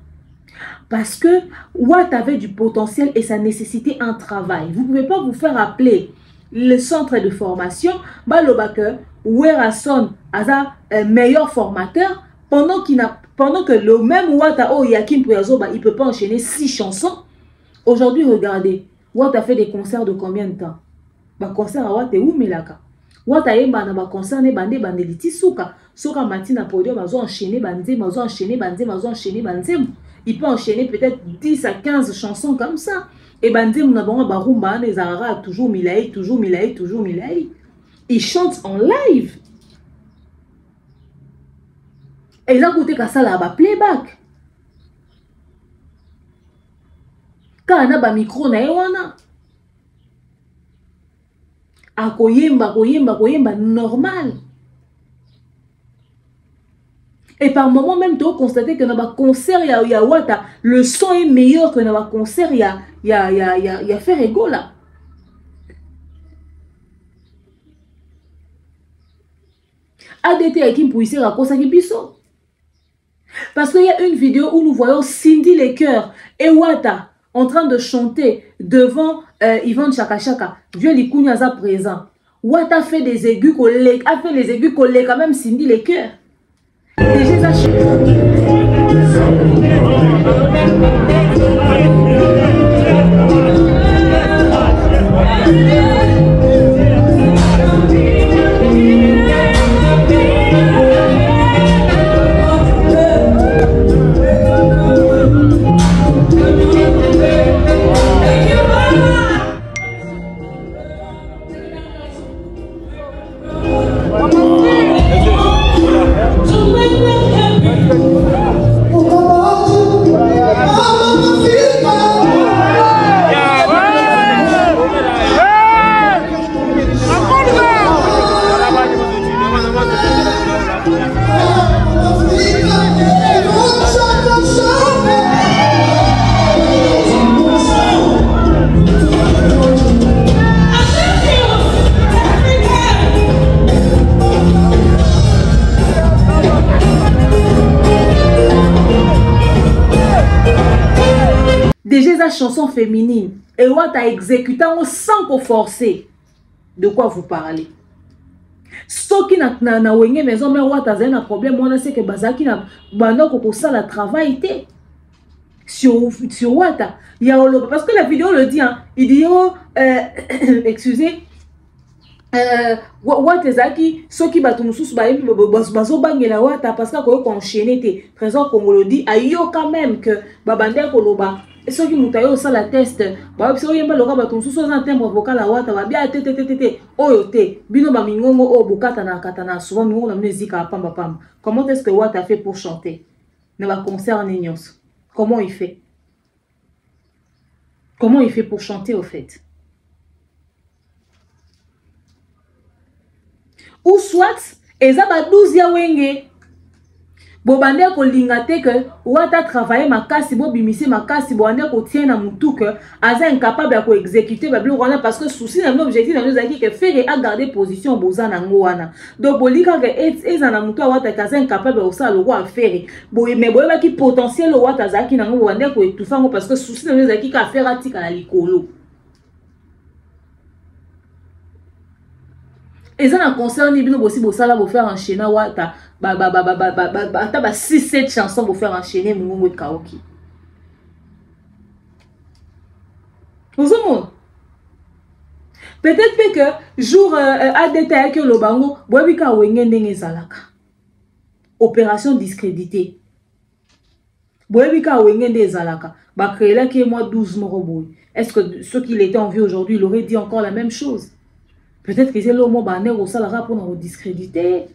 Parce que Watt avait du potentiel et ça nécessitait un travail. Vous ne pouvez pas vous faire appeler le centre de formation, Balobake, Werason, Aza, meilleur formateur, pendant que le même Watt a Yakim Puyazoba, il ne peut pas enchaîner 6 chansons. Aujourd'hui, regardez, Watt a fait des concerts de combien de temps? Bah, concert à Watt est où, Melaka? Watt a yemba na ba concert ne bande bandeliti souka. Souka matina podium, mazo enchaîner bandé, mazo enchaîner bandé, mazo enchaîner bandé. Il peut enchaîner peut-être 10 à 15 chansons comme ça. Et bandé, mon abonnement barumba, les Arara, toujours Milaï, toujours Milaï, toujours Milaï. Il chante en live. Et il a goûté qu'à ça là-bas, playback. Quand on a ba micro na ewana. A koyemba, normal. Et par moment même, tu as constaté que dans le concert, il y a Wata, le son est meilleur que dans le concert, il y a faire égo là. ADT Akim pour ici, parce qu'il y a une vidéo où nous voyons Cindy Les Cœurs et Wata en train de chanter devant Yvonne Chaka Chaka. Dieu l'Ikounaza présent. Wata fait des aigus collés, a fait les aigus collés quand même Cindy Les Cœurs. Déjà ça chanson féminine et Watt a exécuté sans qu'on forcer. De quoi vous parlez? Ce qui na wenge maison mais Watt a un problème moi c'est que bazaki na bando ko ça la travail sur Watt. Il y a parce que la vidéo le dit hein, il dit excusez Watt ezaki ceux qui battu mususu ba bazo bangela Watt parce que ko enchaîner té trésor comme le dit ayo quand même que babande ko loba. Et ceux qui m'ont taillé ça la test, bah si on y a pas le rabat, on sous un timbre vocal à Wata, va bien tététété, oyoté, bino ba mingongo o bukata na katana, souvent nous on a musique à pam pam. Comment est-ce que Watt a fait pour chanter? Ne va concert Nignos. Comment il fait? Comment il fait pour chanter au fait? Ou soit, ezaba 12 ya wenge. bobande ko lingate que wata travailler makasi bo bimisi makasi bobande ko tient na mutu que aza incapable ko exécuter ba bilo wana parce que souci na objectif na nous aki que faire a garder position boza na ngwana donc bolika que eza na mutu wata kaza incapable o sa lo ko faire bo mais bo ba ki potentiel wata zaki na ngo bobande ko étouffer ngo parce que souci na nous aki ka faire atika na likolo. Et ça, dans le concert, il y a aussi pour faire enchaîner. T'as 6-7 chansons pour faire enchaîner mon karaoke. Vous savez, peut-être que jour à détail que le bango, boibika wengende zalaka. Opération discréditée. Boibika wengende zalaka. Bah créer là qui est moi 12 moroboy. Est-ce que ceux qui l'étaient en vie aujourd'hui, il aurait dit encore la même chose? Peut-être que c'est le mot banner au salaire pour nous discréditer.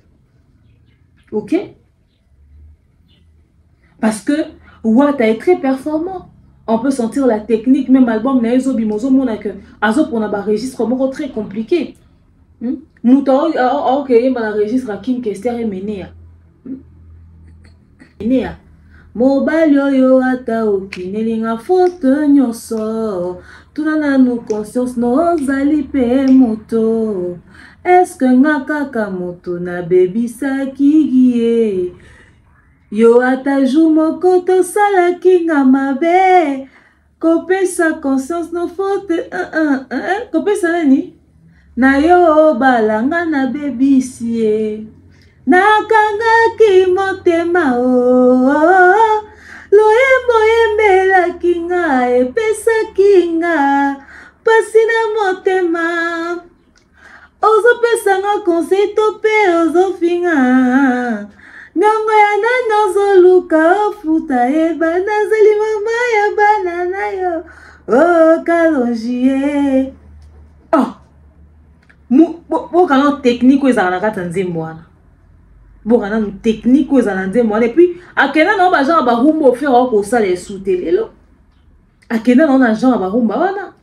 Ok? Parce que Watt est très performant. On peut sentir la technique, même album Naezo Bimozo Monaka. Azo pour un registre très compliqué. Mouta, ok, il y a un registre Kim Kester et Ménéa. Ménéa. Mobile yo ata okinelinga foto nyoso. Tunana no conscience no zali pe moto. Est-ce que nga kaka moto na baby sakigie? Yo ata jumo koto sala kinga mabe. Kopesa conscience no foto kopesa nani? Na yo balanga na baby sie. Nakanga ki motema o. Loyembo yembela kinga epesa kinga pasina motema ozo pesa nga conseil tope ozo finga nyango ya nana ozo luka ofuta eba nazali mama ya banana yo o kalonjie bokana technique ezala na kati ya nzembo wana bokana no technique ezala na nzembo wana epuis akenda na bagenre barumba ofere okosala esute lelo akenda na genre barumba wana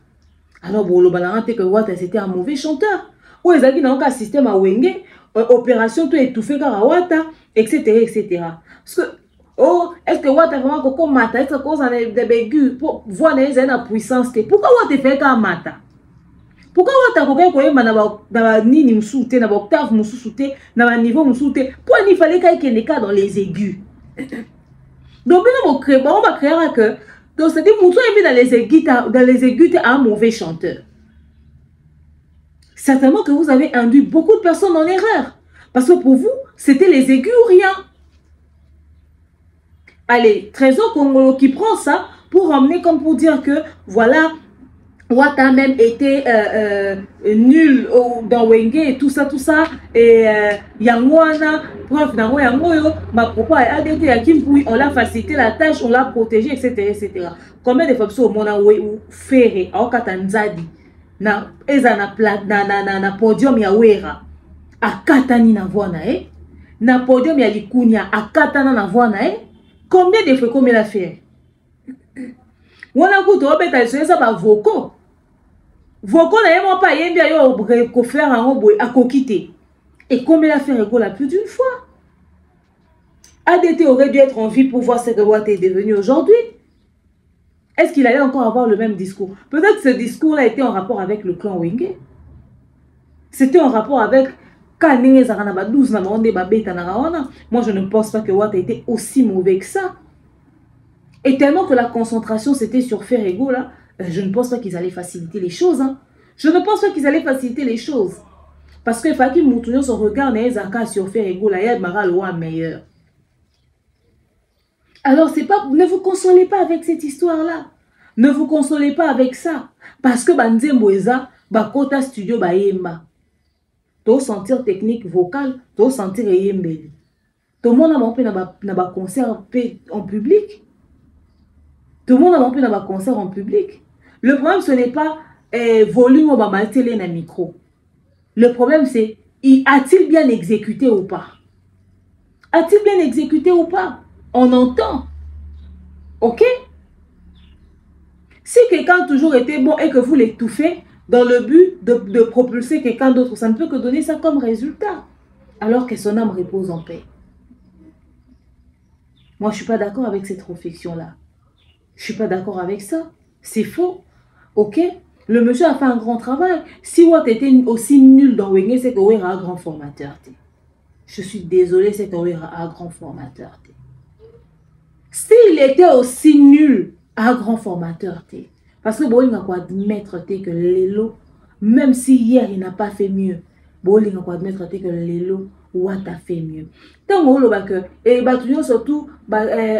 alors boloba na te que Wata c'était un mauvais chanteur ou ezalaki na un système à wenge opération tout étouffé kaka Wata etc etc parce que oh est-ce que Wata vraiment koko mata est-ce que cause en des bégus pour voir les na puissance te pourquoi Wata fait ka mata pourquoi Wata kokai koyemba na nini msute na octave msute na niveau msute pourquoi il fallait qu'il y ait cas dans les aigus donc on va créer que donc c'est dit Moutou est mis dans les aigus un mauvais chanteur. Certainement que vous avez induit beaucoup de personnes en erreur parce que pour vous c'était les aigus ou rien. Allez, Trésor Congolo qui prend ça pour emmener comme pour dire que voilà Wata a même été nul dans Wenge et tout ça et Yangwana preuve dans Yangoyo ma propos a ADT à Kimpui on l'a facilité la tâche on l'a protégé etc. Combien de fois au monde où ferré à Okatanzadi na eza na podium ya wera akatani na voana na podium ya likunya akatana na voana combien de fois comme il a fait wana kuto obeta ça ba voko na yemo pa yembi yo ko faire en boy a kokité et comme il a fait la plus d'une fois. ADT aurait dû être en vie pour voir ce que Wata est devenu aujourd'hui. Est-ce qu'il allait encore avoir le même discours? Peut-être que ce discours-là était en rapport avec le clan Wenge. C'était en rapport avec moi je ne pense pas que Wata était aussi mauvais que ça. Et tellement que la concentration c'était sur Ferrego là, je ne pense pas qu'ils allaient faciliter les choses. Je ne pense pas qu'ils allaient faciliter les choses. Parce que Faki Moutounion son regard n'est pas sur Ferrego là, il y a Mara Loa meilleur. Alors c'est pas, ne vous consolez pas avec cette histoire là. Ne vous consolez pas avec ça. Parce que Banzemboeza, Bakota Studio Bayemba. Tu sentir technique vocale, tu sentir Yembeli. Tout le monde a monté dans un concert en public. Tout le monde a monté dans un concert en public. Le problème, ce n'est pas volume ou ma télé na micro. Le problème, c'est a-t-il bien exécuté ou pas? A-t-il bien exécuté ou pas? On entend. Ok? Si quelqu'un a toujours été bon et que vous l'étouffez dans le but de propulser quelqu'un d'autre, ça ne peut que donner ça comme résultat. Alors que son âme repose en paix. Moi, je suis pas d'accord avec cette réflexion-là. Je suis pas d'accord avec ça. C'est faux. Ok? Le monsieur a fait un grand travail. Si Watt était aussi nul dans Wenge, c'est que Wenge a un grand formateur. Je suis désolée, c'est que Wenge a un grand formateur. S'il était aussi nul, un grand formateur. Parce que Wenge a quoi admettre que Lelo, même si hier il n'a pas fait mieux, Wenge a quoi admettre que Lelo, Watt a fait mieux. Tant que et bah surtout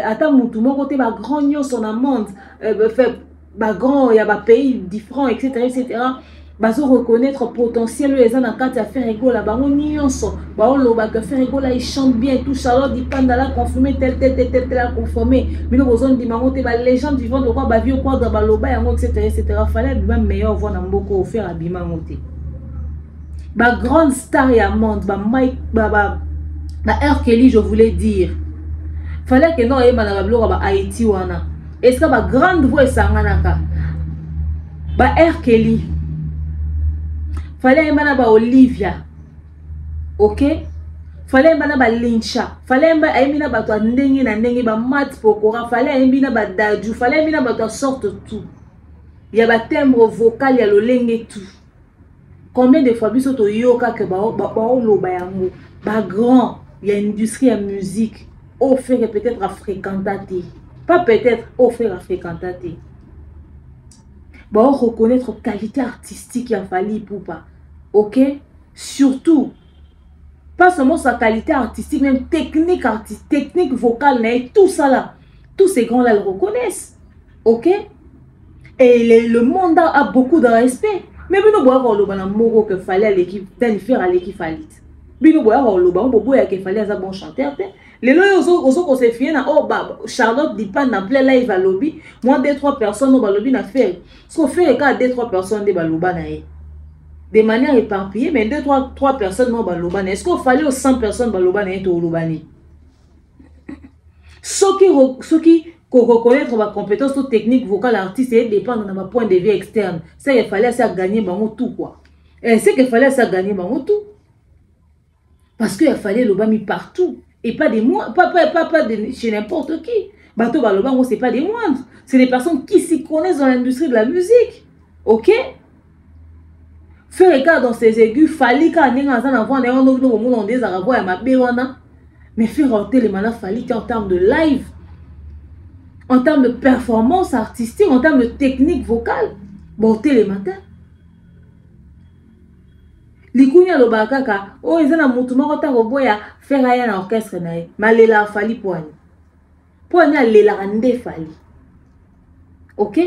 attends tout mon côté bah grand nyo son amende fait bah grand il y a des pays différents etc bah se reconnaître potentiel les gens dans quatre à faire rigolo là bah on nyonso bah on lo bah que faire rigolo il chante bien tout Charlotte dit pas dans la confirmer tel la confirmer mais nous besoin de monter bah les gens vivant le quoi bah vieux quoi dans bah lo bah etc fallait même meilleur voir dans beaucoup faire abima monter bah grande star ya monde bah Mike bah R. Kelly, je voulais dire. Fallait que non, il y ait Haïti wana. Est-ce que ma grande voix est sanganaka? Bah R. Kelly. Fallait qu'il y ait Olivia. Ok? Fallait qu'il y ait Lyncha. Fallait qu'il y ait Ndengi na Ndengi, Mat Pokora. Fallait qu'il y ait Dadju. Fallait qu'il y ait sorte tout. Il y a un timbre vocal, il y a le lengue tout. Combien de fois, biso to yoka que ba grand. Il y a une industrie en musique offert peut-être à fréquenter. Pas peut-être offert à fréquenter. Bon, reconnaître qualité artistique qu'il a fallu pour pas. Ok? Surtout, pas seulement sa qualité artistique, même technique artistique, technique vocale, tout ça là. Tous ces grands-là le reconnaissent. Ok? Et le monde a beaucoup de respect. Mais nous avons le que fallait à l'équipe, faire à l'équipe faillite. Bino boya oloba bobo ya ke fallait un bon chanteur les lois qu'on s'est fié na oh bah Charlotte dit pas dans plein live à lobby moi 2-3 personnes au lobby na faire ce qu'on fait quand 2-3 personnes de baloba na de manière éparpillée mais 2-3 personnes au baloba est-ce qu'il fallait aux 100 personnes baloba na to lobani ceux qui reconnaître ma compétence technique vocale artiste et dépendre de ma point de vue externe ça il fallait ça gagner bango tout quoi et c'est qu'il fallait ça gagner bango tout. Parce qu'il fallait le bami partout. Et pas des moindres. Pas de chez n'importe qui. Bateau Balobango, ce n'est pas des moindres. C'est des personnes qui s'y connaissent dans l'industrie de la musique. Ok? Faire écart dans ses aigus, fallait qu'à des arabes et ma béwana. Mais faire ôter les manas, fallait en termes de live, en termes de performance artistique, en termes de technique vocale. Bon, les matins. Likunya lobakaka o ezana mutu moko ta roboya faire aya na orchestre nae malela fali poani alela rande fali. OK?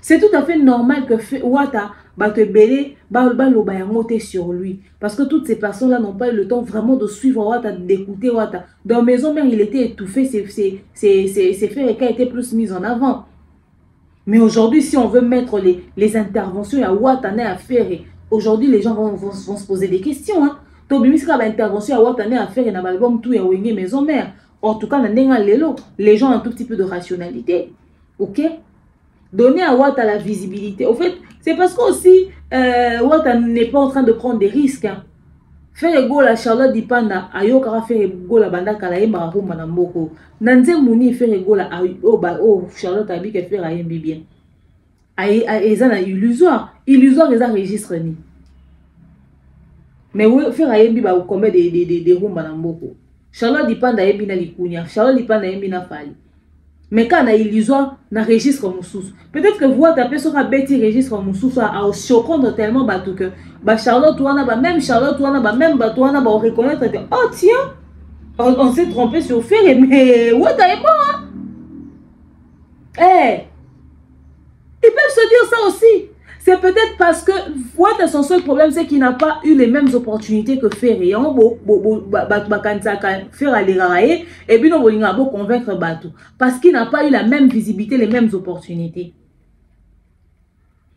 C'est tout à fait normal que Wata ba te belé ba lobaya monter sur lui parce que toutes ces personnes là n'ont pas eu le temps vraiment de suivre Wata, d'écouter Wata. Dans Maison Mère, il était étouffé, ses frères étaient plus mis en avant. Mais aujourd'hui si on veut mettre les interventions à Wata à faire aujourd'hui, les gens vont se poser des questions. Hein. Intervention à Watané à faire un album tout et Wenge Maison Mère. En tout cas, les gens ont un tout petit peu de rationalité. Ok? Donner à Wata la visibilité. Au fait, c'est parce qu'aussi, Wata n'est pas en train de prendre des risques. Hein. Faire ego la Charlotte Dipanda, ayokara faire ego la banda kalaïma rumba na mboko. Nanze mouni faire ego la Charlotte Abi que faire ayembi bien. Ils ont illusoire ils ont registre ni mais oui faire ayembi ba combien de rumba na mboko Charlotte Dipanda yebi na likunya Charlotte Dipanda yebi na fali mais quand na illusoire na registre mususu peut-être que vous tapez sur un bêti registre mususu à surprendre tellement batou que ba Charlotte wana ba même Charlotte wana ba même batou wana ba reconnaître que oh tiens on s'est trompé sur faire mais ouais t'as bon hein ils peuvent se dire ça aussi. C'est peut-être parce que Wata, son seul problème, c'est qu'il n'a pas eu les mêmes opportunités que Ferré. Faire aller railler et puis on va convaincre Batou. Parce qu'il n'a pas eu la même visibilité, les mêmes opportunités.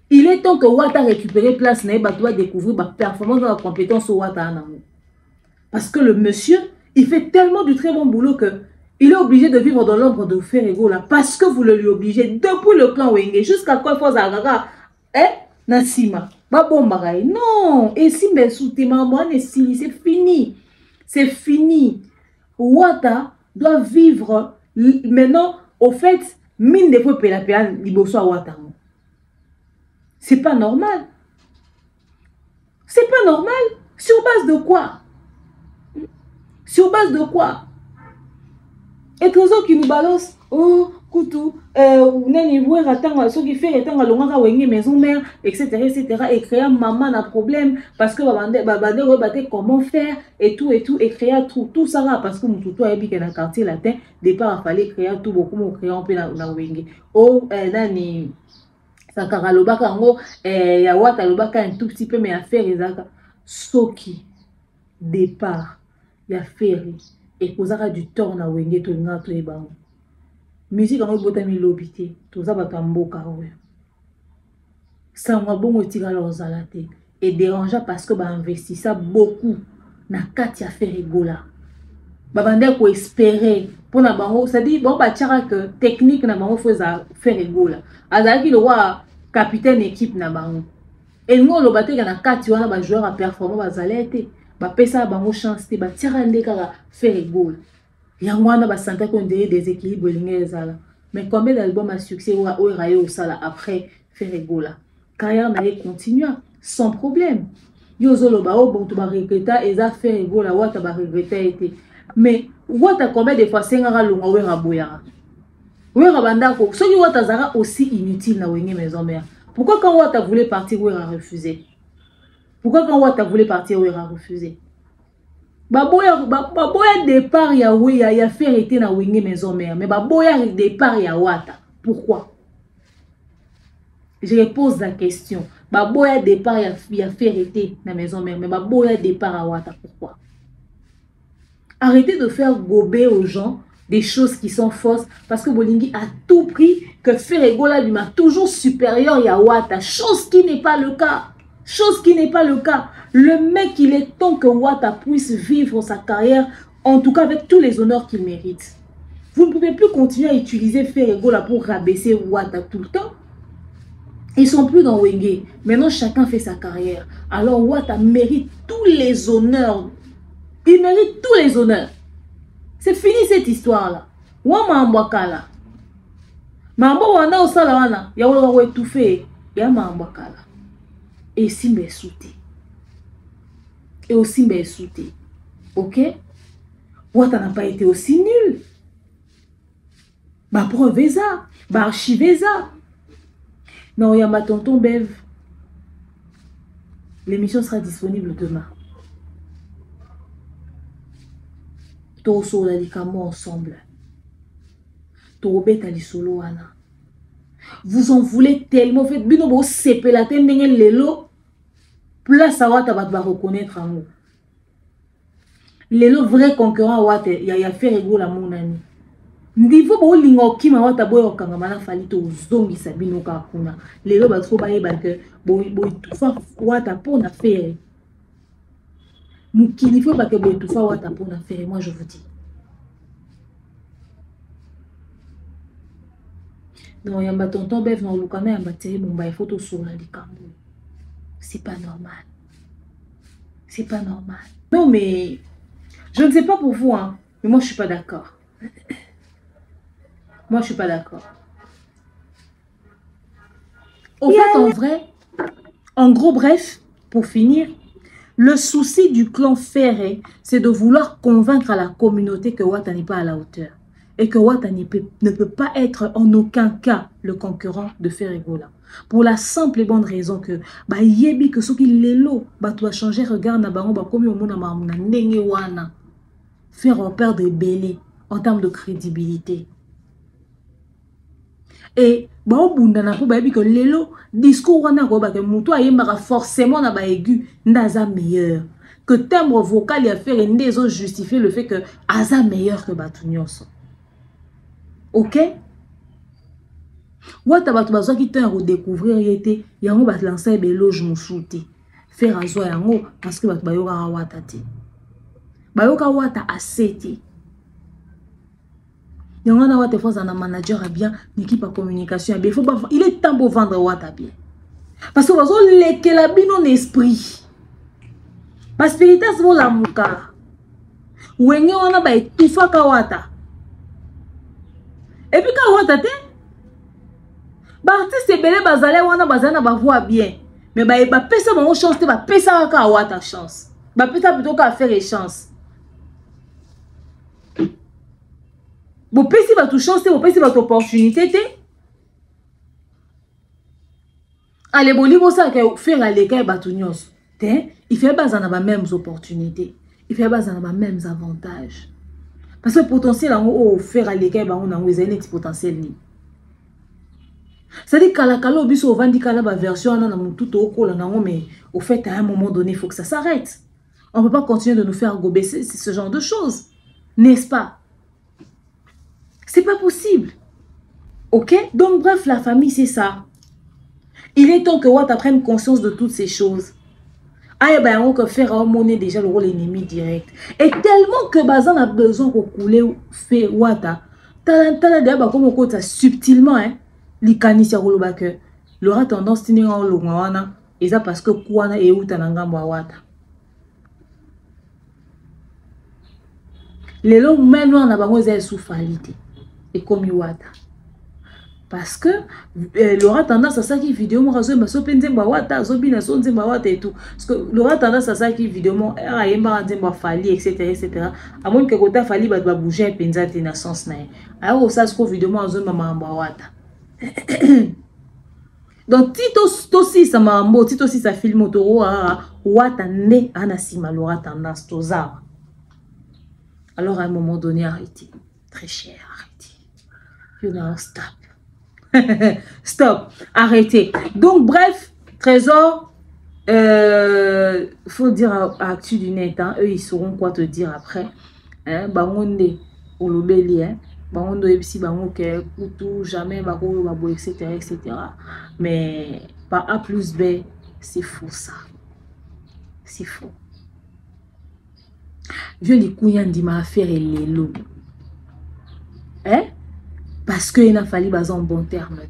Il est temps que Wata récupère place, Batou doit découvrir la performance de la compétence au Wata. Parce que le monsieur, il fait tellement du très bon boulot que il est obligé de vivre dans l'ombre de Ferrego là parce que vous le lui obligez depuis le clan Wenge jusqu'à quoi faut Zagaga Nassima Babombaray non et si mais sous tes mamans c'est fini Wata doit vivre Maintenant, au fait, mine de fois pela liboso à Watango. C'est pas normal. C'est pas normal. Sur base de quoi? Sur base de quoi? Et Trésor qui nous balance, oh, Koutou, nani voir attendre ce qui fait attendre longa wengi maison mère, etc., et créer maman un problème parce que babande comment faire et tout et créer tout ça là parce que mon toutou a bien dans le quartier latin départ il fallait créer tout beaucoup mon créer un peu na wengi. Oh nani Sankara lobaka ngo ya wata lobaka un tout petit peu mais affaire ezaka soki départ ya ferry et kozaka du tort na wenge to ngato e bango musique en botami lobité toza ba tamboka oyo sangwa bongo tika lozala te et dérangeant parce que ba investissa beaucoup na kati ya faire egola ba bande ko espérer pour na bango ça dit bon ba tiara que technique na bango faut faire egola azaki le roi capitaine équipe na bango et ngo lo bateka na kati wana ba joueur a performer ba zalete ba pesa bango chance te ba tiara ndeka faire egola yangwana ba santa ko ndé déséquilibre lingezala mais combien d'albums à succès ou rayo au sala après faire egola carrière na continue sans problème yo zolo ba o bon to ba regreta eza faire egola wata ba regreta été mais wata combien de fois sengara longa we raboya we rabanda ko soki wata zara aussi inutile na wenge maison mère pourquoi quand wata voulait partir we a refusé pourquoi quand wata voulait partir we a refusé baboya départ ya we ya faire été na wenge maison mère mais baboya départ ya wata pourquoi je pose la question baboya départ ya faire été na maison mère mais baboya départ à wata pourquoi arrêtez de faire gober aux gens des choses qui sont fausses parce que Bolingi a tout pris que faire egola lui m'a toujours supérieur ya wata chose qui n'est pas le cas. Chose qui n'est pas le cas. Le mec, il est temps que Wata puisse vivre sa carrière, en tout cas avec tous les honneurs qu'il mérite. Vous ne pouvez plus continuer à utiliser Ferregola pour rabaisser Wata tout le temps. Ils sont plus dans Wenge. Maintenant, chacun fait sa carrière. Alors Wata mérite tous les honneurs. Il mérite tous les honneurs. C'est fini cette histoire-là. Wama Mbwakala. Mambo wana osala wana. Ya wala wa étouffé. Ya Mbwakala. Et aussi me souter. Et aussi me souter. Ok? Wata n'a pas été aussi nul. Bah preuve ça. Bah archiver ça. Non, il y a ma tonton Bev. L'émission sera disponible demain. Toso la likamo ensemble. Torobeta li solo wana. Vous en voulez tellement. Faites bino bo sepe la tendenge lelo. Place à Wata va reconnaître en nous. Lelo vrai concurrent Wata ya faire ego la monani. Niveau bo lingo kima Wata boyo kangamana fali to zongi sabino ka kuna. Lelo ba tso ba yeba que bo tufa Wata pour na faire. Mukini faut pas que bo tufa Wata pour na faire, moi je vous dis. Non, yamba tonton Bev non lukana yamba tere bomba photo sur la likambo. C'est pas normal. C'est pas normal. Non mais je ne sais pas pour vous hein, mais moi je suis pas d'accord. Moi je suis pas d'accord. Au fait en vrai, en gros bref, pour finir, le souci du clan Ferré, c'est de vouloir convaincre à la communauté que Wata n'est pas à la hauteur. Et que Wata ne peut pas être en aucun cas le concurrent de Ferregola. Pour la simple et bonne raison que bah yebi que ce qui l'élo bah tu vas changer regard na bango bah comme au monde na ndenge wana faire perdre belé en termes de crédibilité. Et bah au bunda na ko bah yebi que l'élo discours wana ko bah que muto ayembaka forcément na ba aigu ndaza meilleur que timbre vocal ya faire ndezo justifier le fait que aza meilleur que Batunyonso. Ok? Wata batu bazwa ki ten redécouvrir yete yango bat lancer beloge musuti faire azwa yango parce que batu bayoka Wata te bayoka Wata aseti yango na Wata fois na manager a bien l'équipe à communication bien il est temps pour vendre Wata bien parce que bazo lekela bino esprit parce que spiritas vola muka wenge wana ba etufa ka Wata Et puis quand on t'attend, l'artiste est belé bazalé wana bazana ba voix bien. Mais ba pesa ba chance te ba pesa ka wata chance. Ba pesa plutôt qu'à faire chance. Bo pesi ba tu chance te, bo pesi ba tu opportunité te. Allez boli bo ça que faire aller ka ba tu nyos. Te, il fait bazana ba mêmes opportunités. Il fait bazana ba mêmes avantages. Parce que le potentiel en faire aller ka ba on a un potentiel ni. C'est-à-dire que au biso vandi kala ba version na tout au col na mais au fait à un moment donné il faut que ça s'arrête. On ne peut pas continuer de nous faire gober ce genre de choses. N'est-ce pas? C'est pas possible. OK? Donc bref, la famille c'est ça. Il est temps que Wata prenne conscience de toutes ces choses. Ah ben on peut faire un monnaie déjà le rôle ennemi direct. Et tellement que Bazan a besoin de couler fait Wata. T'as d'abord comme on compte subtilement hein. Likanisi roloba que l'aura tendance tenir en longuana et ça parce que kwana et ou tananga mwata. Les longs même on a bango za soufalité et comme wata. Parce que l'aura tendance à ça qui vidéo mo razo ma so penze mwata zo bina so nzemba wata et tout parce que l'aura tendance à ça qui vidéo mo a yemba nzemba fali etc. À moins que kota fali ba bouger penza te na sens na. Alors ça ce que vidéo mo zo mama mwata. Donc Tito si ça m'a mot Tito si ça filme autoro Wata ne anasima l'aura tendance toza. Alors à un moment donné arrêtez, très cher, arrêtez. You know, stop. Stop, arrêtez. Donc bref, Trésor, faut dire à Actu du Net, hein, eux ils sauront quoi te dire après. Hein, bangonde au lobeli, hein. Bangondo ebisi bango ke tout jamais bako babo etc. Mais par A plus B c'est faux ça. C'est faux. Je les couilles dit ma affaire et les loups. Hein? Parce que il a fallu baser en bon terme.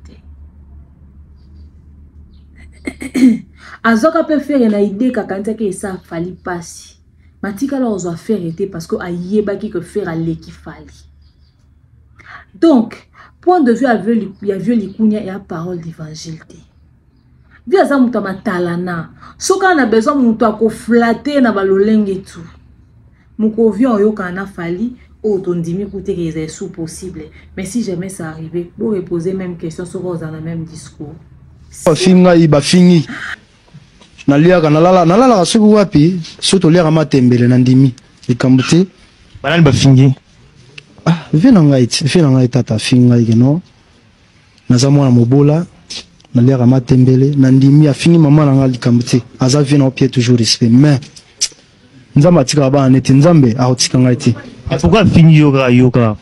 Azoka peut faire une idée quand que ça fallu passer. Matika là on faire était parce que aïe baki que faire aller qui fallait. Donc, point de vue il y a vu l'ikunya et la parole d'évangile. Vu à ça mutama talana. So quand on a besoin muto ko flatter na baloleng et tout. Muko vion yo kana fali o tondimi koute que c'est sous possible. Mais si jamais ça arrivait, vous reposer même question sur dans le même discours. Finga iba fingi. Na liaka na lala suku wapi? Soto liaka matembele na ndimi. Ikambuti. Banani ba fingi. Ah, vena ngai tata finga igeno. Naza mwana mobola, na liaka matembele, na ndimi afingi mama na ngali kambuti. Aza vena opie toujours respect. Mais nzamba tika ba neti nzambe a otika ngai ti. Pourquoi fingi yoga?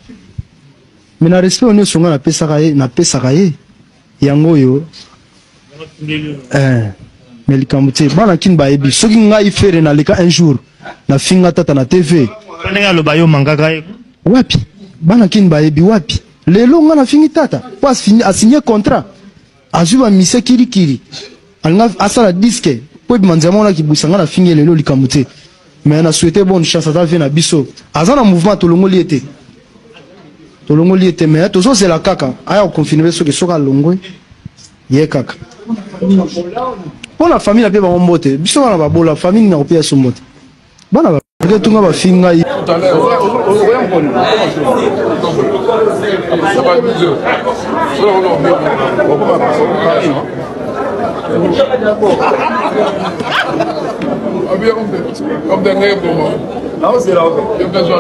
Mais na respect on songa na pesa kaye. Yango yo. Mais likambuti bana kin ba ebi soki ngai fere na leka un jour na finga tata na TV. Ndenga lo bayo mangaka wapi? Bana kin ba ebi wapi? Lelo nga na fingi tata. Pas fini a signé contrat. Azuba mise kiri. Alnga asala disque. Po manzama na kibusanga na fingi lelo likambuti. Mais na souhaité bonne chance à ta na biso. Azana mouvement to longo liete. To longo liete mais to so c'est la kaka. Aya confirmer ce que soka longo. Ye kaka. Pour la famille la pe ba mbote. Biso na ba bola famille na opia so mbote. Bana ba tunga ba finga yi. Comme des rêves pour moi. Ah, c'est là. Je vais jouer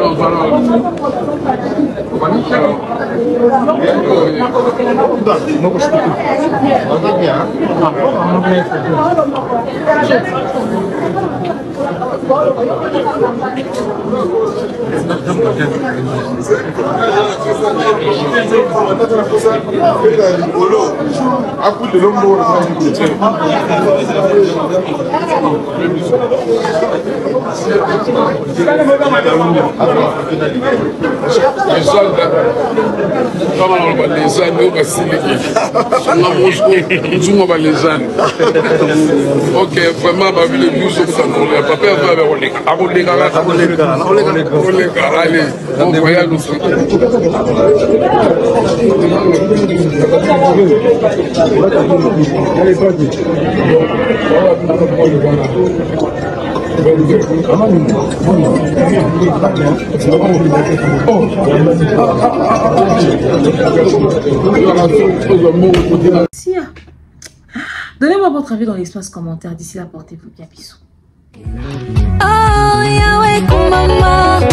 Ok, vraiment, les bus, papa Donnez-moi votre avis dans l'espace commentaire. D'ici là, portez-vous bien. Bisous. Oh, Yahweh, Kumama.